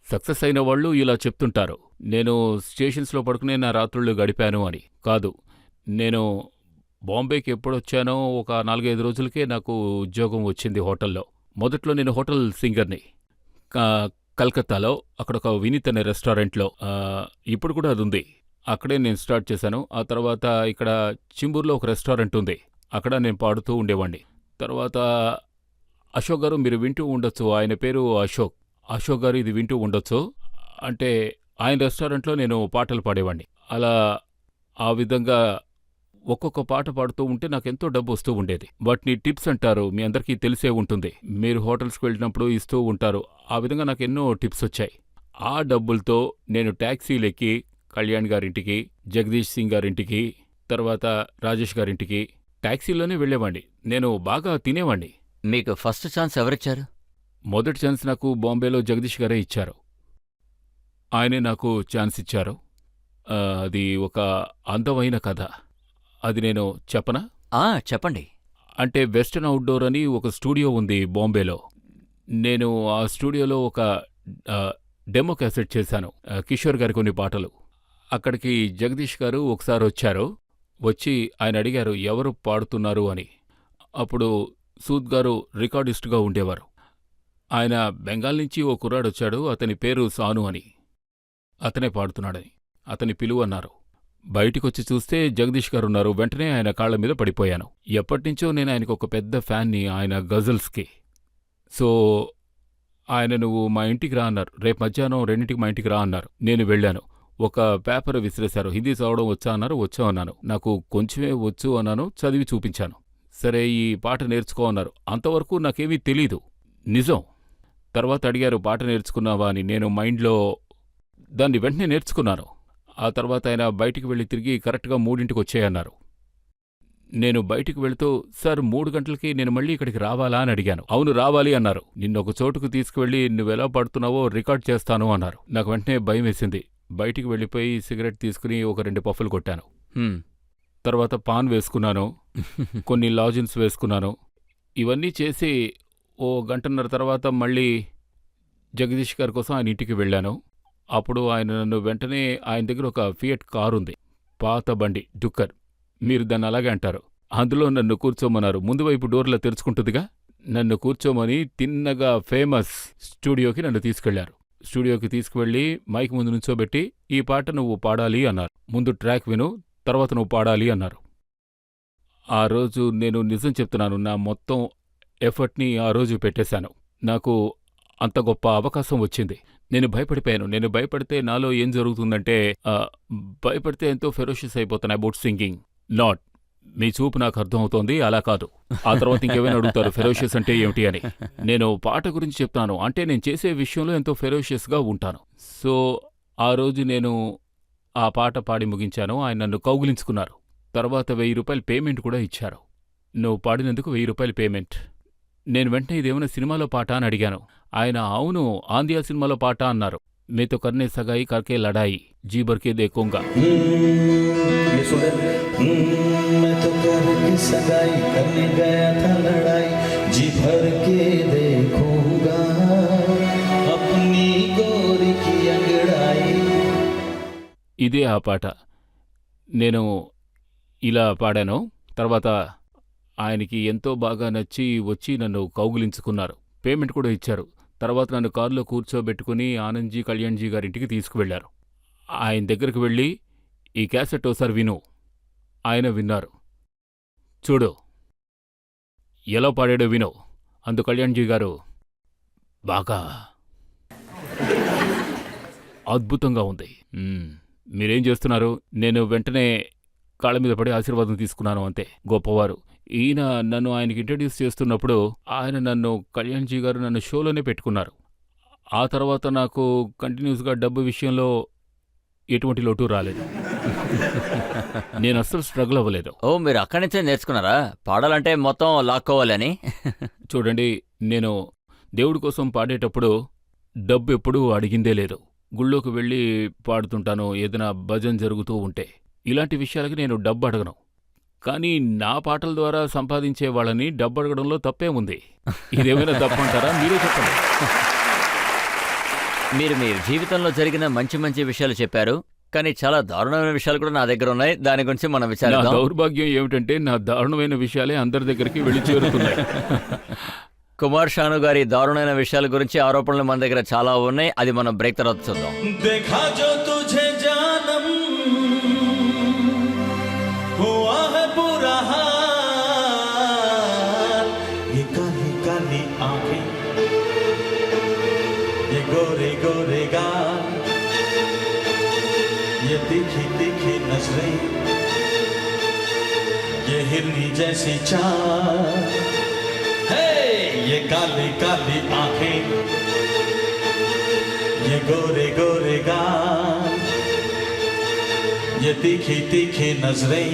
సక్సెస్ అయిన వాళ్ళు ఇలా చెప్తుంటారు, నేను స్టేషన్స్లో పడుకునే నా రాత్రుళ్ళు గడిపాను అని. కాదు, నేను బాంబేకి ఎప్పుడొచ్చానో ఒక 4-5 రోజులకే నాకు ఉద్యోగం వచ్చింది హోటల్లో. మొదట్లో నేను హోటల్ సింగర్ని కలకత్తాలో, అక్కడ ఒక వినీత్ అనే రెస్టారెంట్లో. ఇప్పుడు కూడా అది ఉంది. అక్కడే నేను స్టార్ట్ చేశాను. ఆ తర్వాత ఇక్కడ చింబూర్లో ఒక రెస్టారెంట్ ఉంది, అక్కడ నేను పాడుతూ ఉండేవాడిని. తర్వాత అశోక్ గారు మీరు వింటూ ఉండొచ్చు, ఆయన పేరు అశోక్ గారు ఇది వింటూ ఉండొచ్చు. అంటే ఆయన రెస్టారెంట్లో నేను పాటలు పాడేవాడిని. అలా ఆ విధంగా ఒక్కొక్క పాట పాడుతూ ఉంటే నాకెంతో డబ్బు వస్తూ ఉండేది. వాటిని టిప్స్ అంటారు, మీ అందరికీ తెలిసే ఉంటుంది. మీరు హోటల్స్కి వెళ్ళినప్పుడు ఇస్తూ ఉంటారు. ఆ విధంగా నాకు ఎన్నో టిప్స్ వచ్చాయి. ఆ డబ్బులతో నేను ట్యాక్సీలెక్కి కళ్యాణ్ గారింటికి, జగదీష్ సింగ్ గారింటికి, తర్వాత రాజేష్ గారింటికి ట్యాక్సీలోనే వెళ్ళేవాడిని. నేను బాగా తినేవాణ్ణి. మీకు ఫస్ట్ ఛాన్స్ ఎవరిచ్చారు? మొదటి ఛాన్స్ నాకు బాంబేలో జగదీష్ గారే ఇచ్చారు. ఆయనే నాకు ఛాన్స్ ఇచ్చారు. అది ఒక అందమైన కథ. అది నేను చెప్పనా? చెప్పండి. అంటే వెస్టర్న్ అవుట్డోర్ అని ఒక స్టూడియో ఉంది బాంబేలో. నేను ఆ స్టూడియోలో ఒక డెమో క్యాసెట్ చేశాను, కిషోర్ గారి కొన్ని పాటలు. అక్కడికి జగదీష్ గారు ఒకసారి వచ్చారు. వచ్చి ఆయన అడిగారు ఎవరు పాడుతున్నారు అని. అప్పుడు సూద్ గారు రికార్డిస్టుగా ఉండేవారు. ఆయన బెంగాల్ నుంచి ఓ కుర్రాడొచ్చాడు, అతని పేరు సాను అని. అతనే పాడుతున్నాడని. అతని పిలువన్నారు. బయటికొచ్చి చూస్తే జగదీష్ గారున్నారు. వెంటనే ఆయన కాళ్ల మీద పడిపోయాను. ఎప్పటినుంచో నేను ఆయనకు ఒక పెద్ద ఫ్యాన్ని, ఆయన గజల్స్కి. సో ఆయన నువ్వు మా ఇంటికి రా అన్నారు. రేపు మధ్యాహ్నం 2ంటికి మా ఇంటికి రా అన్నారు. నేను వెళ్ళాను. ఒక పేపర్ విసిరేశారు. హిందీ చదవడం వచ్చా అన్నారు. వచ్చా అన్నాను. నాకు కొంచెమే వచ్చు అన్నాను. చదివి చూపించాను. సరే ఈ పాట నేర్చుకో అన్నారు. అంతవరకు నాకేమీ తెలీదు, నిజం. తర్వాత అడిగారు పాట నేర్చుకున్నావా అని. నేను మైండ్లో దాన్ని వెంటనే నేర్చుకున్నాను. ఆ తర్వాత ఆయన బయటికి వెళ్ళి తిరిగి కరెక్ట్గా 3ంటికి వచ్చేయన్నారు. నేను బయటికి వెళుతూ సార్ 3 గంటలకి నేను మళ్ళీ ఇక్కడికి రావాలా అని అడిగాను. అవును రావాలి అన్నారు. నిన్నొక చోటుకు తీసుకువెళ్ళి నువ్వెలా పాడుతున్నావో రికార్డ్ చేస్తాను అన్నారు. నాకు వెంటనే భయం వేసింది. బయటికి వెళ్ళిపోయి సిగరెట్ తీసుకుని ఒక 2 పఫ్ఫులు కొట్టాను. తర్వాత పాన్ వేసుకున్నాను, కొన్ని లాజిన్స్ వేసుకున్నాను. ఇవన్నీ చేసి ఓ 1.5 గంట తర్వాత మళ్ళీ జగదీష్ గారి కోసం ఆయన ఇంటికి వెళ్ళాను. అప్పుడు ఆయన నన్ను వెంటనే ఆయన దగ్గర ఒక ఫియట్ కారు ఉంది, పాత బండి డుక్కర్, మీరు దాన్ని అలాగే అంటారు. అందులో నన్ను కూర్చోమన్నారు. ముందు వైపు డోర్లా తెరుచుకుంటుందిగా, నన్ను కూర్చోమని తిన్నగా ఫేమస్ స్టూడియోకి నన్ను తీసుకెళ్లారు. స్టూడియోకి తీసుకువెళ్ళి మైక్ ముందు నుంచోబెట్టి ఈ పాట నువ్వు పాడాలి అన్నారు. ముందు ట్రాక్ విను, తర్వాత నువ్వు పాడాలి అన్నారు. ఆ రోజు నేను నిజం చెప్తున్నాను, నా మొత్తం ఎఫర్ట్ని ఆ రోజు పెట్టేశాను. నాకు అంత గొప్ప అవకాశం వచ్చింది. నేను భయపడిపోయాను. నేను భయపడితే నాలో ఏం జరుగుతుందంటే భయపడితే ఎంతో ఫెరోషియస్ అయిపోతాను అబౌట్ సింగింగ్. నాట్, మీ చూపు నాకు అర్థమవుతోంది, అలా కాదు. ఆ తర్వాత ఇంకేమైనా అడుగుతారు ఫెరోషియస్ అంటే ఏమిటి అని. నేను పాట గురించి చెప్తాను, అంటే నేను చేసే విషయంలో ఎంతో ఫెరోషియస్గా ఉంటాను. సో ఆ రోజు నేను ఆ పాట పాడి ముగించాను. ఆయన నన్ను కౌగిలించుకున్నారు. తర్వాత 1000 రూపాయలు పేమెంట్ కూడా ఇచ్చారు. నువ్వు పాడినందుకు 1000 రూపాయలు పేమెంట్. నేను వెంటనే ఇదేమైనా సినిమాలో పాట అని అడిగాను. ఆయన అవును, ఆందియా సినిమాలో పాట అన్నారు. మేతో కర్నే సగాయి కర్కే లడాయి జీబర్కే దేకోంగా. ये सुन मैं तो करके सगाई करने गया था लड़ाई जी भर के देखूंगा अपनी गोरी की अंगड़ाई. ఇదే ఆ పాట. నేను ఇలా పాడాను. తర్వాత ఆయనకి ఎంతో బాగా నచ్చి వచ్చి నన్ను కౌగిలించుకున్నారు. పేమెంట్ కూడా ఇచ్చారు. తర్వాత నన్ను కారులో కూర్చోబెట్టుకుని ఆనంద్జీ, కళ్యాణ్జీ గారింటికి తీసుకువెళ్లారు. ఆయన దగ్గరికి వెళ్ళి ఈ క్యాసెట్ ఓసారి విను. ఆయన విన్నారు. చూడు ఎలా పాడాడో విను. అందు కళ్యాణ్జీ గారు బాగా అద్భుతంగా ఉంది. మీరేం చేస్తున్నారు? నేను వెంటనే కాళ్ళ మీద పడి ఆశీర్వాదం తీసుకున్నాను, అంతే. గొప్పవారు. ఈయన నన్ను ఆయనకి ఇంట్రడ్యూస్ చేస్తున్నప్పుడు ఆయన నన్ను కళ్యాణ్జీ గారు నన్ను షోలోనే పెట్టుకున్నారు. ఆ తర్వాత నాకు కంటిన్యూస్గా డబ్బు విషయంలో ఎటువంటి లోటు రాలేదు. నేను అస్సలు స్ట్రగుల్ అవ్వలేదు. ఓ, మీరు అక్కడి నుంచే నేర్చుకున్నారా పాడాలంటే మొత్తం లాక్కోవాలని? చూడండి, నేను దేవుడి కోసం పాడేటప్పుడు డబ్బు ఎప్పుడూ అడిగిందే లేదు. గుళ్ళోకి వెళ్ళి పాడుతుంటాను, ఏదైనా భజన జరుగుతూ ఉంటే. ఇలాంటి విషయాలకి నేను డబ్బు అడగను. కానీ నా పాటల ద్వారా సంపాదించే వాళ్ళని డబ్బు అడగడంలో తప్పే ఉంది. ఇదేమైనా తప్పంటారా? మీరే చెప్పండి. మీరు మీ జీవితంలో జరిగిన మంచి మంచి విషయాలు చెప్పారు, కానీ చాలా దారుణమైన విషయాలు కూడా నా దగ్గర ఉన్నాయి. దాని గురించి మనం నా విచారిద్దాం. దౌర్భాగ్యం ఏమిటంటే నా దారుణమైన విషయాలే అందరి దగ్గరికి వెళ్ళి చేరుతున్నాయి. కుమార్ షాను గారి దారుణమైన విషయాల గురించి ఆరోపణలు మన దగ్గర చాలా ఉన్నాయి. అది మనం బ్రేక్ తర్వాత చూద్దాం. देखा जो तुझे जानम हुआ है बुरा हाल ये काली काली आंखें ये गोरे गोरे गाल ये तीखी तीखी नजरें ये हिरनी जैसी चाल है ये काली काली आंखें ये गोरे गोरे गाल ये तीखी तीखी नजरें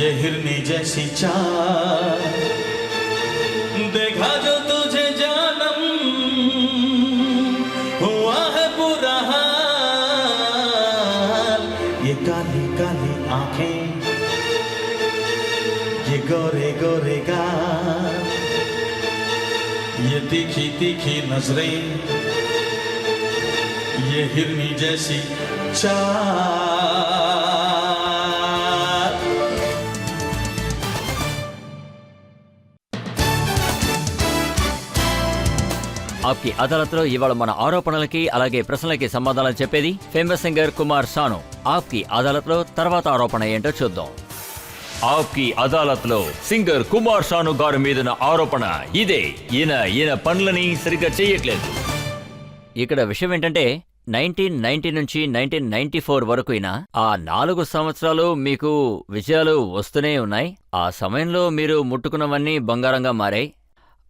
ये हिरनी जैसी चाल देखा जो तुझे जानम हुआ है बुरा हाल ये काली काली आंखें ये गोरे गोरे गाल ये तीखी तीखी नजरें ये हिरनी जैसी चाल. ఆప్కి అదాలత్లో ఇవాళ మన ఆరోపణలకి అలాగే ప్రశ్నలకి సమాధానాలు చెప్పేది ఫేమస్ సింగర్ కుమార్ షాను. ఆప్కి అదాలత్లో తర్వాత ఆరోపణ ఏంటో చూద్దాం. ఆప్కి అదాలత్లో సింగర్ కుమార్ షాను గారి మీదున్న ఆరోపణ ఇదే. ఈయన పనులని సరిగ్గా చేయట్లేదు. ఇక్కడ విషయం ఏంటంటే 1990 నుంచి 1994 వరకు ఆ 4 సంవత్సరాలు మీకు విజయాలు వస్తూనే ఉన్నాయి. ఆ సమయంలో మీరు ముట్టుకున్నవన్నీ బంగారంగా మారాయి.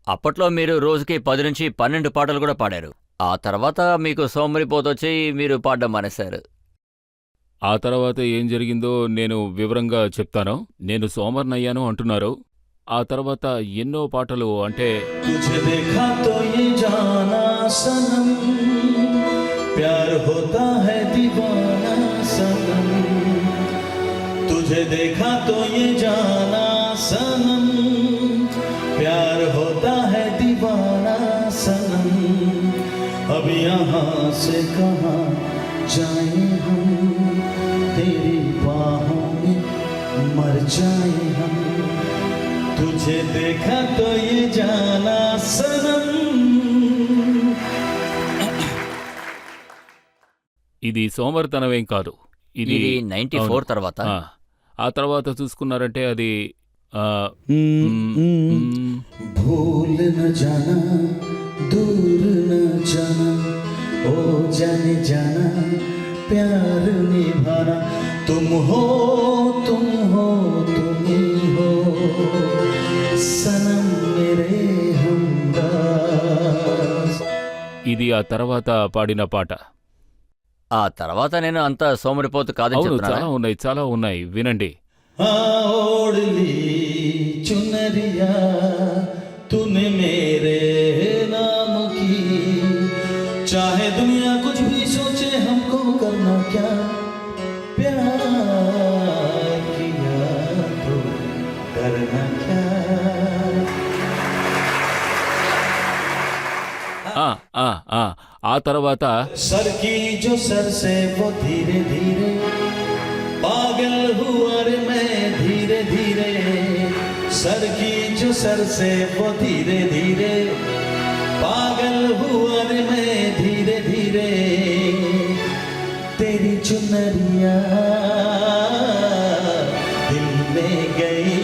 అప్పట్లో మీరు రోజుకి 10 నుంచి 12 పాటలు కూడా పాడారు. ఆ తర్వాత మీకు సోమరిపోతొచ్చి మీరు పాడడం మానేశారు. ఆ తర్వాత ఏం జరిగిందో నేను వివరంగా చెప్తాను. నేను సోమర్నయ్యాను అంటున్నారు. ఆ తర్వాత ఎన్నో పాటలు అంటే तुझे देखा तो ये जाना सनम प्यार होता है दीवाना सनम तुझे देखा तो ये जाना सनम प्यार होता है दीवाना सनम अब यहाँ से कहाँ जाए हम, तेरी बाहों में मर जाए हम, तुझे देखा तो ये जाना सनम. ఇది సోమరితనమేం కాదు. ఇది 94 అవును. తర్వాత ఆ, ఆ తర్వాత చూసుకున్నారంటే అది ఆ, भूल न जाना, दूर न जाना, ओ जाने जाना, प्यार निभाना, तुम हो तुम ही हो, सनम मेरे हमराज. ఇది ఆ తర్వాత పాడిన పాట. ఆ తర్వాత నేను అంత సోమరిపోతు కాదని అవును, చెప్తున్నారా? చాలా ఉన్నాయి వినండి. ओढ़ ली चुनरिया तूने मेरे नाम की, चाहे दुनिया कुछ भी सोचे हमको करना क्या, प्यार किया तो करना क्या. ఆ ఆ ఆ ఆ తర్వాత सर की जो सर से वो धीरे धीरे, पागल हुआ रे मैं धीरे धीरे, सर की जो सर से वो धीरे धीरे, पागल हुआ रे मैं धीरे धीरे, तेरी चुनरिया दिल में गई,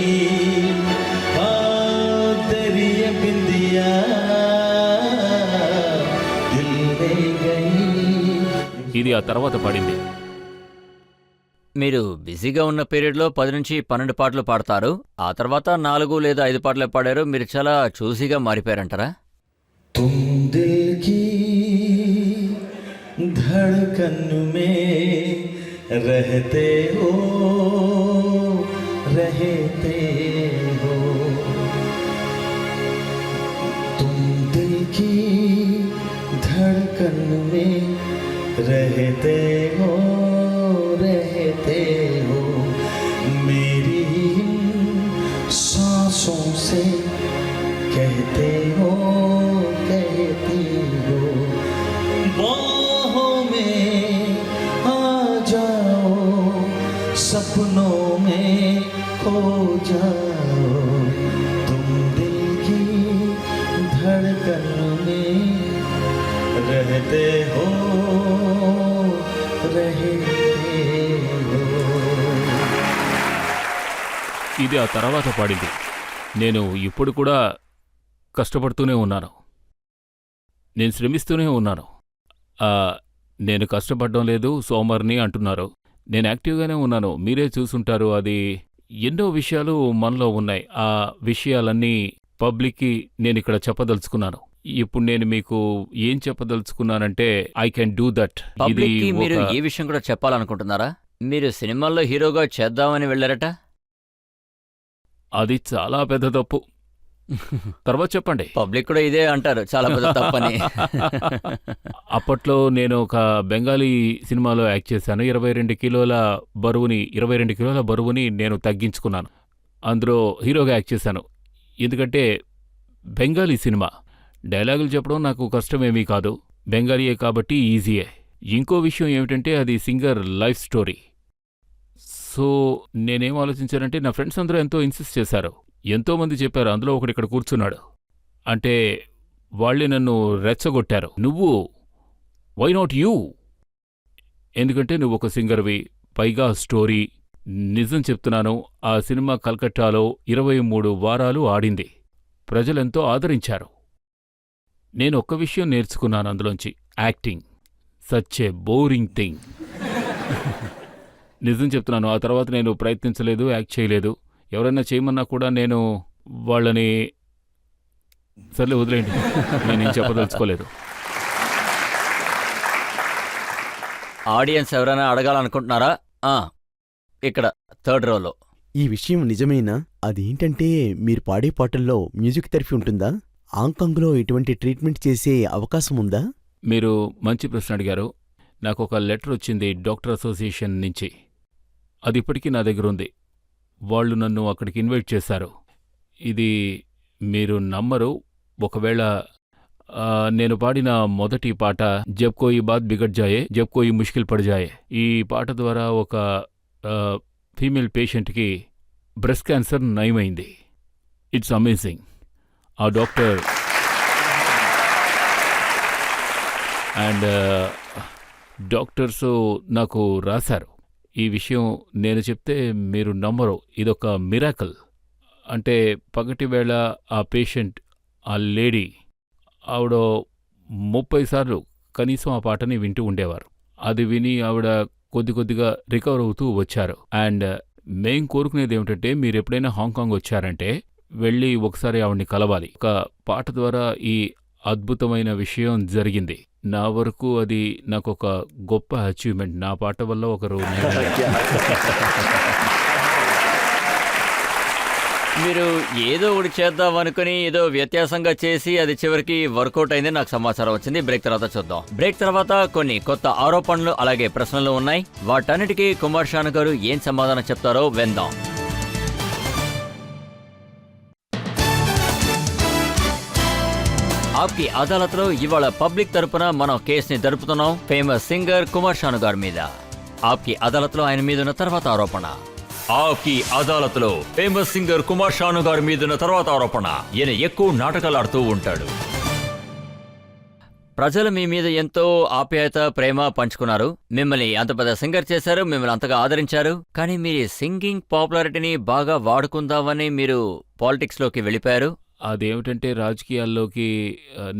हाँ तेरी ये बिंदिया दिल में गई. ఇది ఆ తర్వాత పాడింది. మీరు బిజీగా ఉన్న పీరియడ్లో 10 నుంచి 12 పాటలు పాడతారు. ఆ తర్వాత 4 లేదా 5 పాటలే పాడారు. మీరు చాలా చూసీగా మారిపోయారంటారా? तुम दिल की धड़कन में रहते हो, तुम दिल की धड़कन में रहते हो, मेरी सांसों से कहते हो, बाहों में आ जाओ, सपनों में खो जाओ, तुम दिल की धड़कन में रहते हो. ఇది ఆ తర్వాత పాడింది. నేను ఇప్పుడు కూడా కష్టపడుతూనే ఉన్నాను, నేను శ్రమిస్తూనే ఉన్నాను. నేను కష్టపడడం లేదు, సోమర్ని అంటున్నారు. నేను యాక్టివ్గానే ఉన్నాను, మీరే చూసుంటారు. అది ఎన్నో విషయాలు మనలో ఉన్నాయి. ఆ విషయాలన్నీ పబ్లిక్కి నేనిక్కడ చెప్పదలుచుకున్నాను. ఇప్పుడు నేను మీకు ఏం చెప్పదలుచుకున్నానంటే ఐ కెన్ డూ దట్. ఇది పబ్లిక్కి మీరు ఒక ఏ విషయం కూడా చెప్పాలనుకుంటున్నారా? మీరు సినిమాల్లో హీరోగా చేద్దామని వెళ్ళారట. అది చాలా పెద్ద తప్పు. తర్వాత చెప్పండి. పబ్లిక్ కూడా ఇదే అంటారు, చాలా పెద్ద తప్పని. అప్పట్లో నేను ఒక బెంగాలీ సినిమాలో యాక్ట్ చేశాను. 22 కిలోల బరువుని నేను తగ్గించుకున్నాను. అందులో హీరోగా యాక్ట్ చేశాను. ఎందుకంటే బెంగాలీ సినిమా, డైలాగులు చెప్పడం నాకు కష్టమేమీ కాదు, బెంగాలీయే కాబట్టి ఈజీయే. ఇంకో విషయం ఏమిటంటే అది సింగర్ లైఫ్ స్టోరీ. సో నేనేం ఆలోచించానంటే, నా ఫ్రెండ్స్ అందరూ ఎంతో ఇన్సిస్ట్ చేశారు, ఎంతోమంది చెప్పారు, అందులో ఒకడు ఇక్కడ కూర్చున్నాడు. అంటే వాళ్ళే నన్ను రెచ్చగొట్టారు. నువ్వు, వై నాట్ యూ? ఎందుకంటే నువ్వు ఒక సింగర్వి, పైగా స్టోరీ. నిజం చెప్తున్నాను, ఆ సినిమా కల్కట్టాలో 23 వారాలు ఆడింది. ప్రజలెంతో ఆదరించారు. నేను ఒక్క విషయం నేర్చుకున్నాను అందులోంచి, acting. Such a boring thing. నిజం చెప్తున్నాను. ఆ తర్వాత నేను ప్రయత్నించలేదు, యాక్ట్ చేయలేదు. ఎవరైనా చేయమన్నా కూడా నేను వాళ్ళని సర్లే వదిలేండి, నేనేం చెప్పదలుచుకోలేదు. ఆడియన్స్ ఎవరైనా అడగాలనుకుంటున్నారా? ఇక్కడ 3rd రోలో. ఈ విషయం నిజమేనా? అదేంటంటే మీరు పాడే పాటల్లో మ్యూజిక్ థెరపీ ఉంటుందా? ఆంకాంగ్లో ఎటువంటి ట్రీట్మెంట్ చేసే అవకాశం ఉందా? మీరు మంచి ప్రశ్న అడిగారు. నాకు ఒక లెటర్ వచ్చింది డాక్టర్ అసోసియేషన్ నుంచి. అది ఇప్పటికీ నా దగ్గర ఉంది. వాళ్ళు నన్ను అక్కడికి ఇన్వైట్ చేశారు. ఇది మీరు నమ్మరు, ఒకవేళ నేను పాడిన మొదటి పాట జబ్ కోయి బాత్ బిగడ్ జాయే జబ్ కోయి ముష్కిల్ పడ్ జాయే. ఈ పాట ద్వారా ఒక ఫీమేల్ పేషెంట్కి బ్రెస్ట్ క్యాన్సర్ నయమైంది. It's amazing. ఆ డాక్టర్ అండ్ డాక్టర్స్ నాకు రాశారు. ఈ విషయం నేను చెప్తే మీరు నమ్మరు. ఇదొక మిరాకల్. అంటే పగటివేళ ఆ పేషెంట్, ఆ లేడీ, ఆవిడ 30 సార్లు కనీసం ఆ పాటని వింటూ ఉండేవారు. అది విని ఆవిడ కొద్దిగా రికవర్ అవుతూ వచ్చారు. అండ్ మేం కోరుకునేది ఏమిటంటే, మీరు ఎప్పుడైనా హాంకాంగ్ వచ్చారంటే వెళ్ళి ఒకసారి ఆవిడ్ని కలవాలి. ఒక పాట ద్వారా ఈ అద్భుతమైన విషయం జరిగింది. నా వరకు అది నాకు ఒక గొప్ప అచీవ్మెంట్. నా పాట వల్ల ఒకరు మీరు ఏదో ఒకటి చేద్దాం అనుకుని ఏదో వ్యత్యాసంగా చేసి అది చివరికి వర్కౌట్ అయింది నాకు సమాచారం వచ్చింది. బ్రేక్ తర్వాత చూద్దాం. బ్రేక్ తర్వాత కొన్ని కొత్త ఆరోపణలు అలాగే ప్రశ్నలు ఉన్నాయి. వాటన్నిటికీ కుమార్ షాను గారు ఏం సమాధానం చెప్తారో విందాం. ఆప్కి అదాలత్లో ఇవాళ పబ్లిక్ తరపున మనం కేసుని జరుపుతున్నాం ఫేమస్ సింగర్ కుమార్ షాను గారి మీద. ఆప్కి అదాలత్లో ఆయన మీదున్న తర్వాత ఆరోపణ. ఆప్కి అదాలత్లో ఫేమస్ సింగర్ కుమార్ షాను గారి మీదున్న తర్వాత ఆరోపణ. ఈయన ఎక్కువ నాటకాలు ఆడుతూ ఉంటాడు. ప్రజలు మీ మీద ఎంతో ఆప్యాయత, ప్రేమ పంచుకున్నారు. మిమ్మల్ని అంత పెద్ద సింగర్ చేశారు, మిమ్మల్ని అంతగా ఆదరించారు. కానీ మీరు సింగింగ్ పాపులారిటీని బాగా వాడుకుందామని మీరు పాలిటిక్స్లోకి వెళ్ళిపోయారు. అదేమిటంటే, రాజకీయాల్లోకి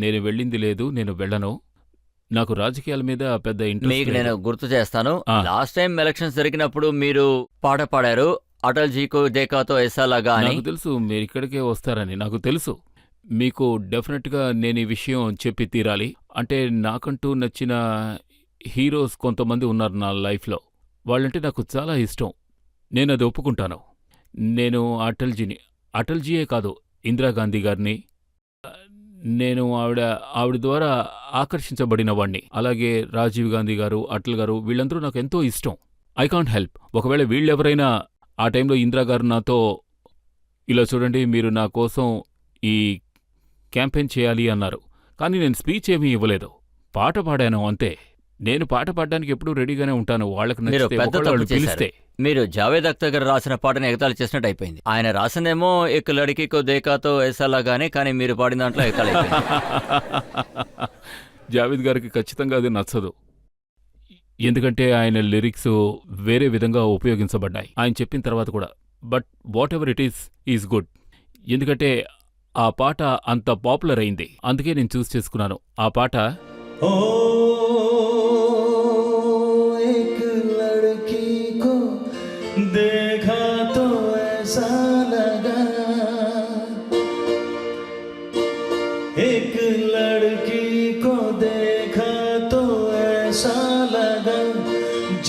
నేను వెళ్ళింది లేదు, నేను వెళ్ళను. నాకు రాజకీయాల మీద పెద్ద మీకు ఇంట్రెస్ట్ నేను లేదు. గుర్తు చేస్తాను. ఆ. లాస్ట్ టైం ఎలక్షన్స్ జరిగినప్పుడు మీరు పాట పాడారు, అటల్ జీకో దేకాతో ఎస్సాలాగా అని. నాకు తెలుసు మీరు ఇక్కడికే వస్తారని నాకు తెలుసు. మీకు డెఫినెట్గా నేను ఈ విషయం చెప్పి తీరాలి. అంటే నాకంటూ నచ్చిన హీరోస్ కొంతమంది ఉన్నారు నా లైఫ్లో. వాళ్ళంటే నాకు చాలా ఇష్టం. నేను అది ఒప్పుకుంటాను. నేను అటల్జీయే కాదు, ఇందిరాగాంధీ గారిని, నేను ఆవిడ ద్వారా ఆకర్షించబడిన వాణ్ణి. అలాగే రాజీవ్ గాంధీ గారు, అటల్ గారు, వీళ్ళందరూ నాకు ఎంతో ఇష్టం. I can't help. ఒకవేళ వీళ్ళెవరైనా ఆ టైంలో ఇందిరాగారు నాతో ఇలా చూడండి మీరు నా కోసం ఈ క్యాంపెయిన్ చేయాలి అన్నారు. కానీ నేను స్పీచ్ ఏమీ ఇవ్వలేదు, పాట పాడాను అంతే. నేను పాట పాడడానికి ఎప్పుడూ రెడీగానే ఉంటాను. వాళ్ళకి మీరు నచ్చితే పెద్ద ఒకవేళ తప్పు వాళ్ళు చేశారు. పిలిస్తే. మీరు జావేద్ అఖ్తర్ గారు రాసిన పాటని ఎగతాళి చేసినట్టు అయిపోయింది. ఆయన రాసిందేమో ఎక్ లడికీకో దేకాతో ఎస్సాలాగానే, కానీ మీరు పాడిన దాంట్లో ఎగతాళి అయిపోయింది. జావేద్ గారికి ఖచ్చితంగా అది నచ్చదు. ఎందుకంటే ఆయన లిరిక్స్ వేరే విధంగా ఉపయోగించబడ్డాయి ఆయన చెప్పిన తర్వాత కూడా. But what ever it is good. ఎందుకంటే ఆ పాట అంత పాపులర్ అయింది, అందుకే నేను చూస్ చేసుకున్నాను ఆ పాట. ओ एक लड़की को देखा तो ऐसा लगा, एक लड़की को देखा तो ऐसा लगा,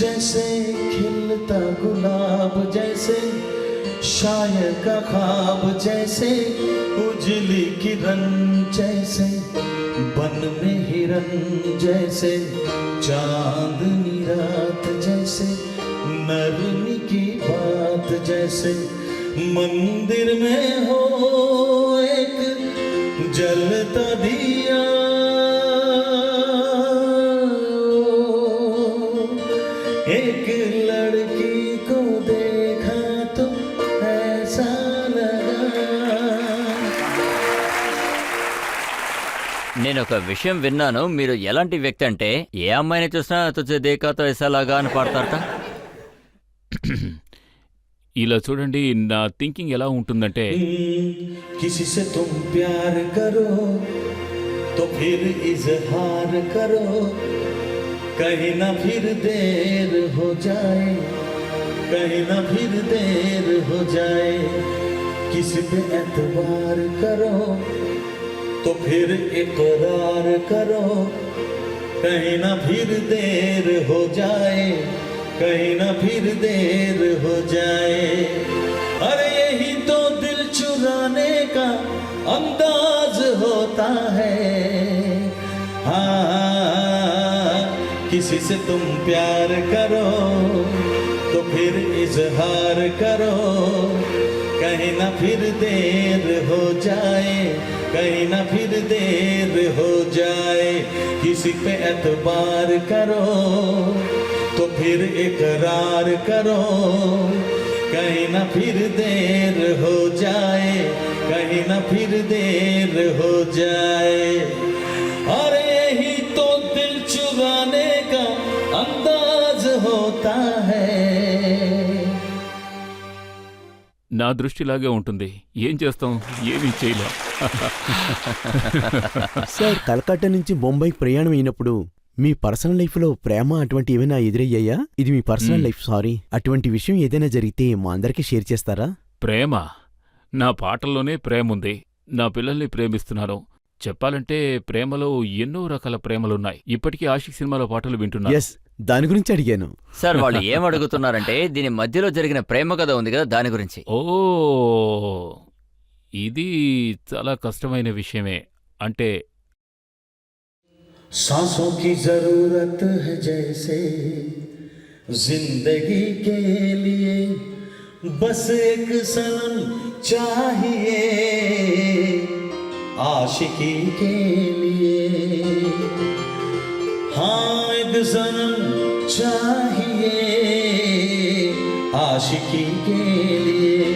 जैसे खिलता गुलाब, जैसे शायर का ख्वाब, जैसे उजली किरण, जैसे बन में हिरन, जैसे चांदनी रात, जैसे नरमी की बात, जैसे मंदिर में हो एक जलता दिया, एक लड़की को देखा तो ऐसा लगा. నేను ఒక విషయం విన్నాను, మీరు ఎలాంటి వ్యక్తి అంటే ఏ అమ్మాయిని చూసినా తుజే దేకాతో ఎస్సాలాగా అని పాడతారట. ఇలా చూడండి నా థింకింగ్ ఎలా ఉంటుందంటే, किसी से तुम प्यार करो तो फिर इजहार करो, कहीं ना फिर देर हो जाए, कहीं ना फिर देर हो जाए, किसी पे एतबार करो तो फिर इकरार करो, कहीं ना फिर देर हो जाए, कहीं ना फिर देर हो जाए. अरे यही तो दिल चुराने का अंदाज होता है. हाँ, किसी से तुम प्यार करो तो फिर इजहार करो, कहीं ना फिर देर हो जाए, कहीं ना फिर देर हो जाए, किसी पे एतबार करो तो फिर इकरार करो, कहीं ना फिर देर हो जाए, कहीं ना फिर देर हो जाए। और यही तो दिल चुराने का अंदाज होता है। నా దృష్టిలాగే ఉంటుంది. ఏం చేస్తాం, ఏమీ చేయలేం. సార్, కలకత్తా నుంచి బొంబాయి ప్రయాణం అయినప్పుడు మీ పర్సనల్ లైఫ్ లో ప్రేమ అటువంటి ఏమైనా ఎదురయ్యాయా? ఇది మీ పర్సనల్ లైఫ్, సారీ. అటువంటి విషయం ఏదైనా జరిగితే మా అందరికీ షేర్ చేస్తారా? ప్రేమ, నా పాటల్లోనే ప్రేముంది. నా పిల్లల్ని ప్రేమిస్తున్నాను. చెప్పాలంటే ప్రేమలో ఎన్నో రకాల ప్రేమలున్నాయి. ఇప్పటికీ ఆషిక్ సినిమాలో పాటలు వింటున్నా. ఎస్, దాని గురించి అడిగాను. సార్, వాళ్ళు ఏం అడుగుతున్నారంటే దీని మధ్యలో జరిగిన ప్రేమ కథ ఉంది కదా, దాని గురించి. ఓ, ఇది చాలా కష్టమైన విషయమే. అంటే सांसों की जरूरत है जैसे जिंदगी के लिए, बस एक सनम चाहिए आशिकी के लिए। हाँ, एक सनम चाहिए आशिकी के लिए,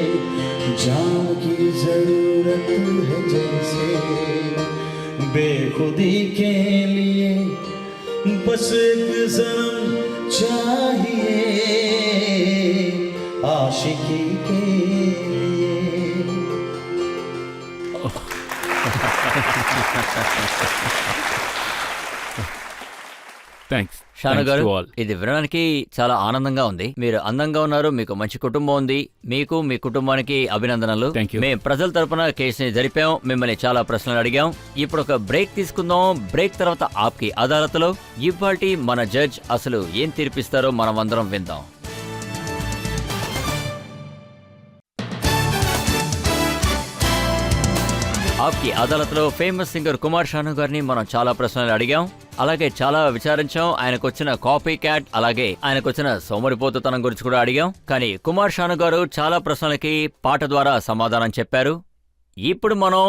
जान की जरूरत है जैसे बेखुदी के लिए, बस एक सनम चाहिए आशिकी के लिए। థ్యాంక్స్ షాను గారు, టు ఆల్. ఇది వినడానికి చాలా ఆనందంగా ఉంది. మీరు అందంగా ఉన్నారు, మీకు మంచి కుటుంబం ఉంది. మీకు మీ కుటుంబానికి అభినందనలు. Thank you. మేము ప్రజల తరపున కేసుని జరిపాం, మిమ్మల్ని చాలా ప్రశ్నలు అడిగాం. ఇప్పుడు ఒక బ్రేక్ తీసుకుందాం. బ్రేక్ తర్వాత ఆప్కి అదాలత్లో ఇవాల్టి మన జడ్జ్ అసలు ఏం తీర్పిస్తారో మనం అందరం విందాం. ఆప్కి అదాలత్లో ఫేమస్ సింగర్ కుమార్ షాను గారిని మనం చాలా ప్రశ్నలు అడిగాం, అలాగే చాలా విచారించాం. ఆయనకొచ్చిన కాపీ క్యాట్, అలాగే ఆయనకొచ్చిన సోమరిపోతుతనం గురించి కూడా అడిగాం. కానీ కుమార్ షాను గారు చాలా ప్రశ్నలకి పాట ద్వారా సమాధానం చెప్పారు. ఇప్పుడు మనం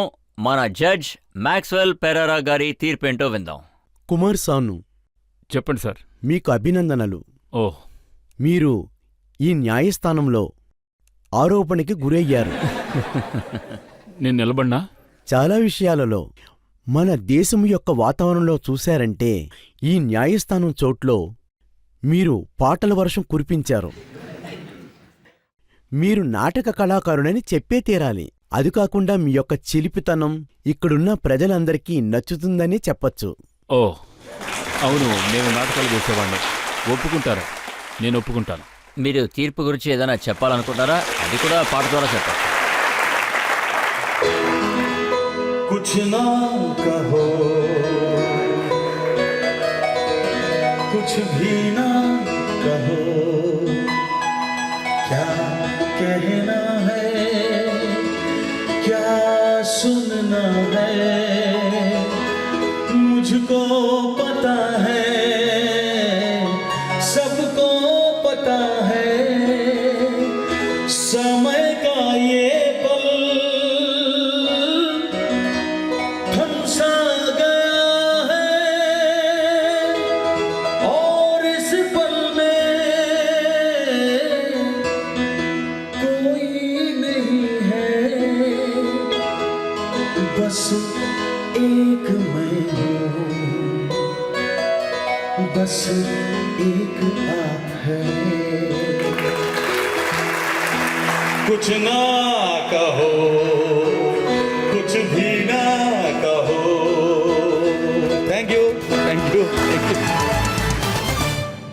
మన జడ్జ్ మ్యాక్స్వెల్ పెరెరా గారి తీర్పేంటో విందాం. కుమార్ సాను, చెప్పండి సార్. మీకు అభినందనలు. ఓహ్, మీరు ఈ న్యాయస్థానంలో ఆరోపణకి గురయ్యారు. నేను నిలబడినా? చాలా విషయాలలో మన దేశం యొక్క వాతావరణంలో చూశారంటే ఈ న్యాయస్థానం చోట్లో మీరు పాటల వర్షం కురిపించారు. మీరు నాటక కళాకారుడని చెప్పే తీరాలి. అది కాకుండా మీ యొక్క చిలిపితనం ఇక్కడున్న ప్రజలందరికీ నచ్చుతుందని చెప్పచ్చు. ఓహ్, అవును, నేను నాటకాలు చేసేవాడిని. ఒప్పుకుంటారా? నేను ఒప్పుకుంటాను. మీరు తీర్పు గురించి ఏదైనా చెప్పాలనుకుంటారా? అది కూడా పాట ద్వారా చెప్పండి. कुछ ना कहो, कुछ भी ना कहो, क्या कहना है, क्या सुनना है, मुझको पता है, सबको पता है, समय का ये पल थमसा गया है, और इस पल में कोई नहीं है, बस एक मैं हूँ, बस एक आप है। कुछ ना कहो,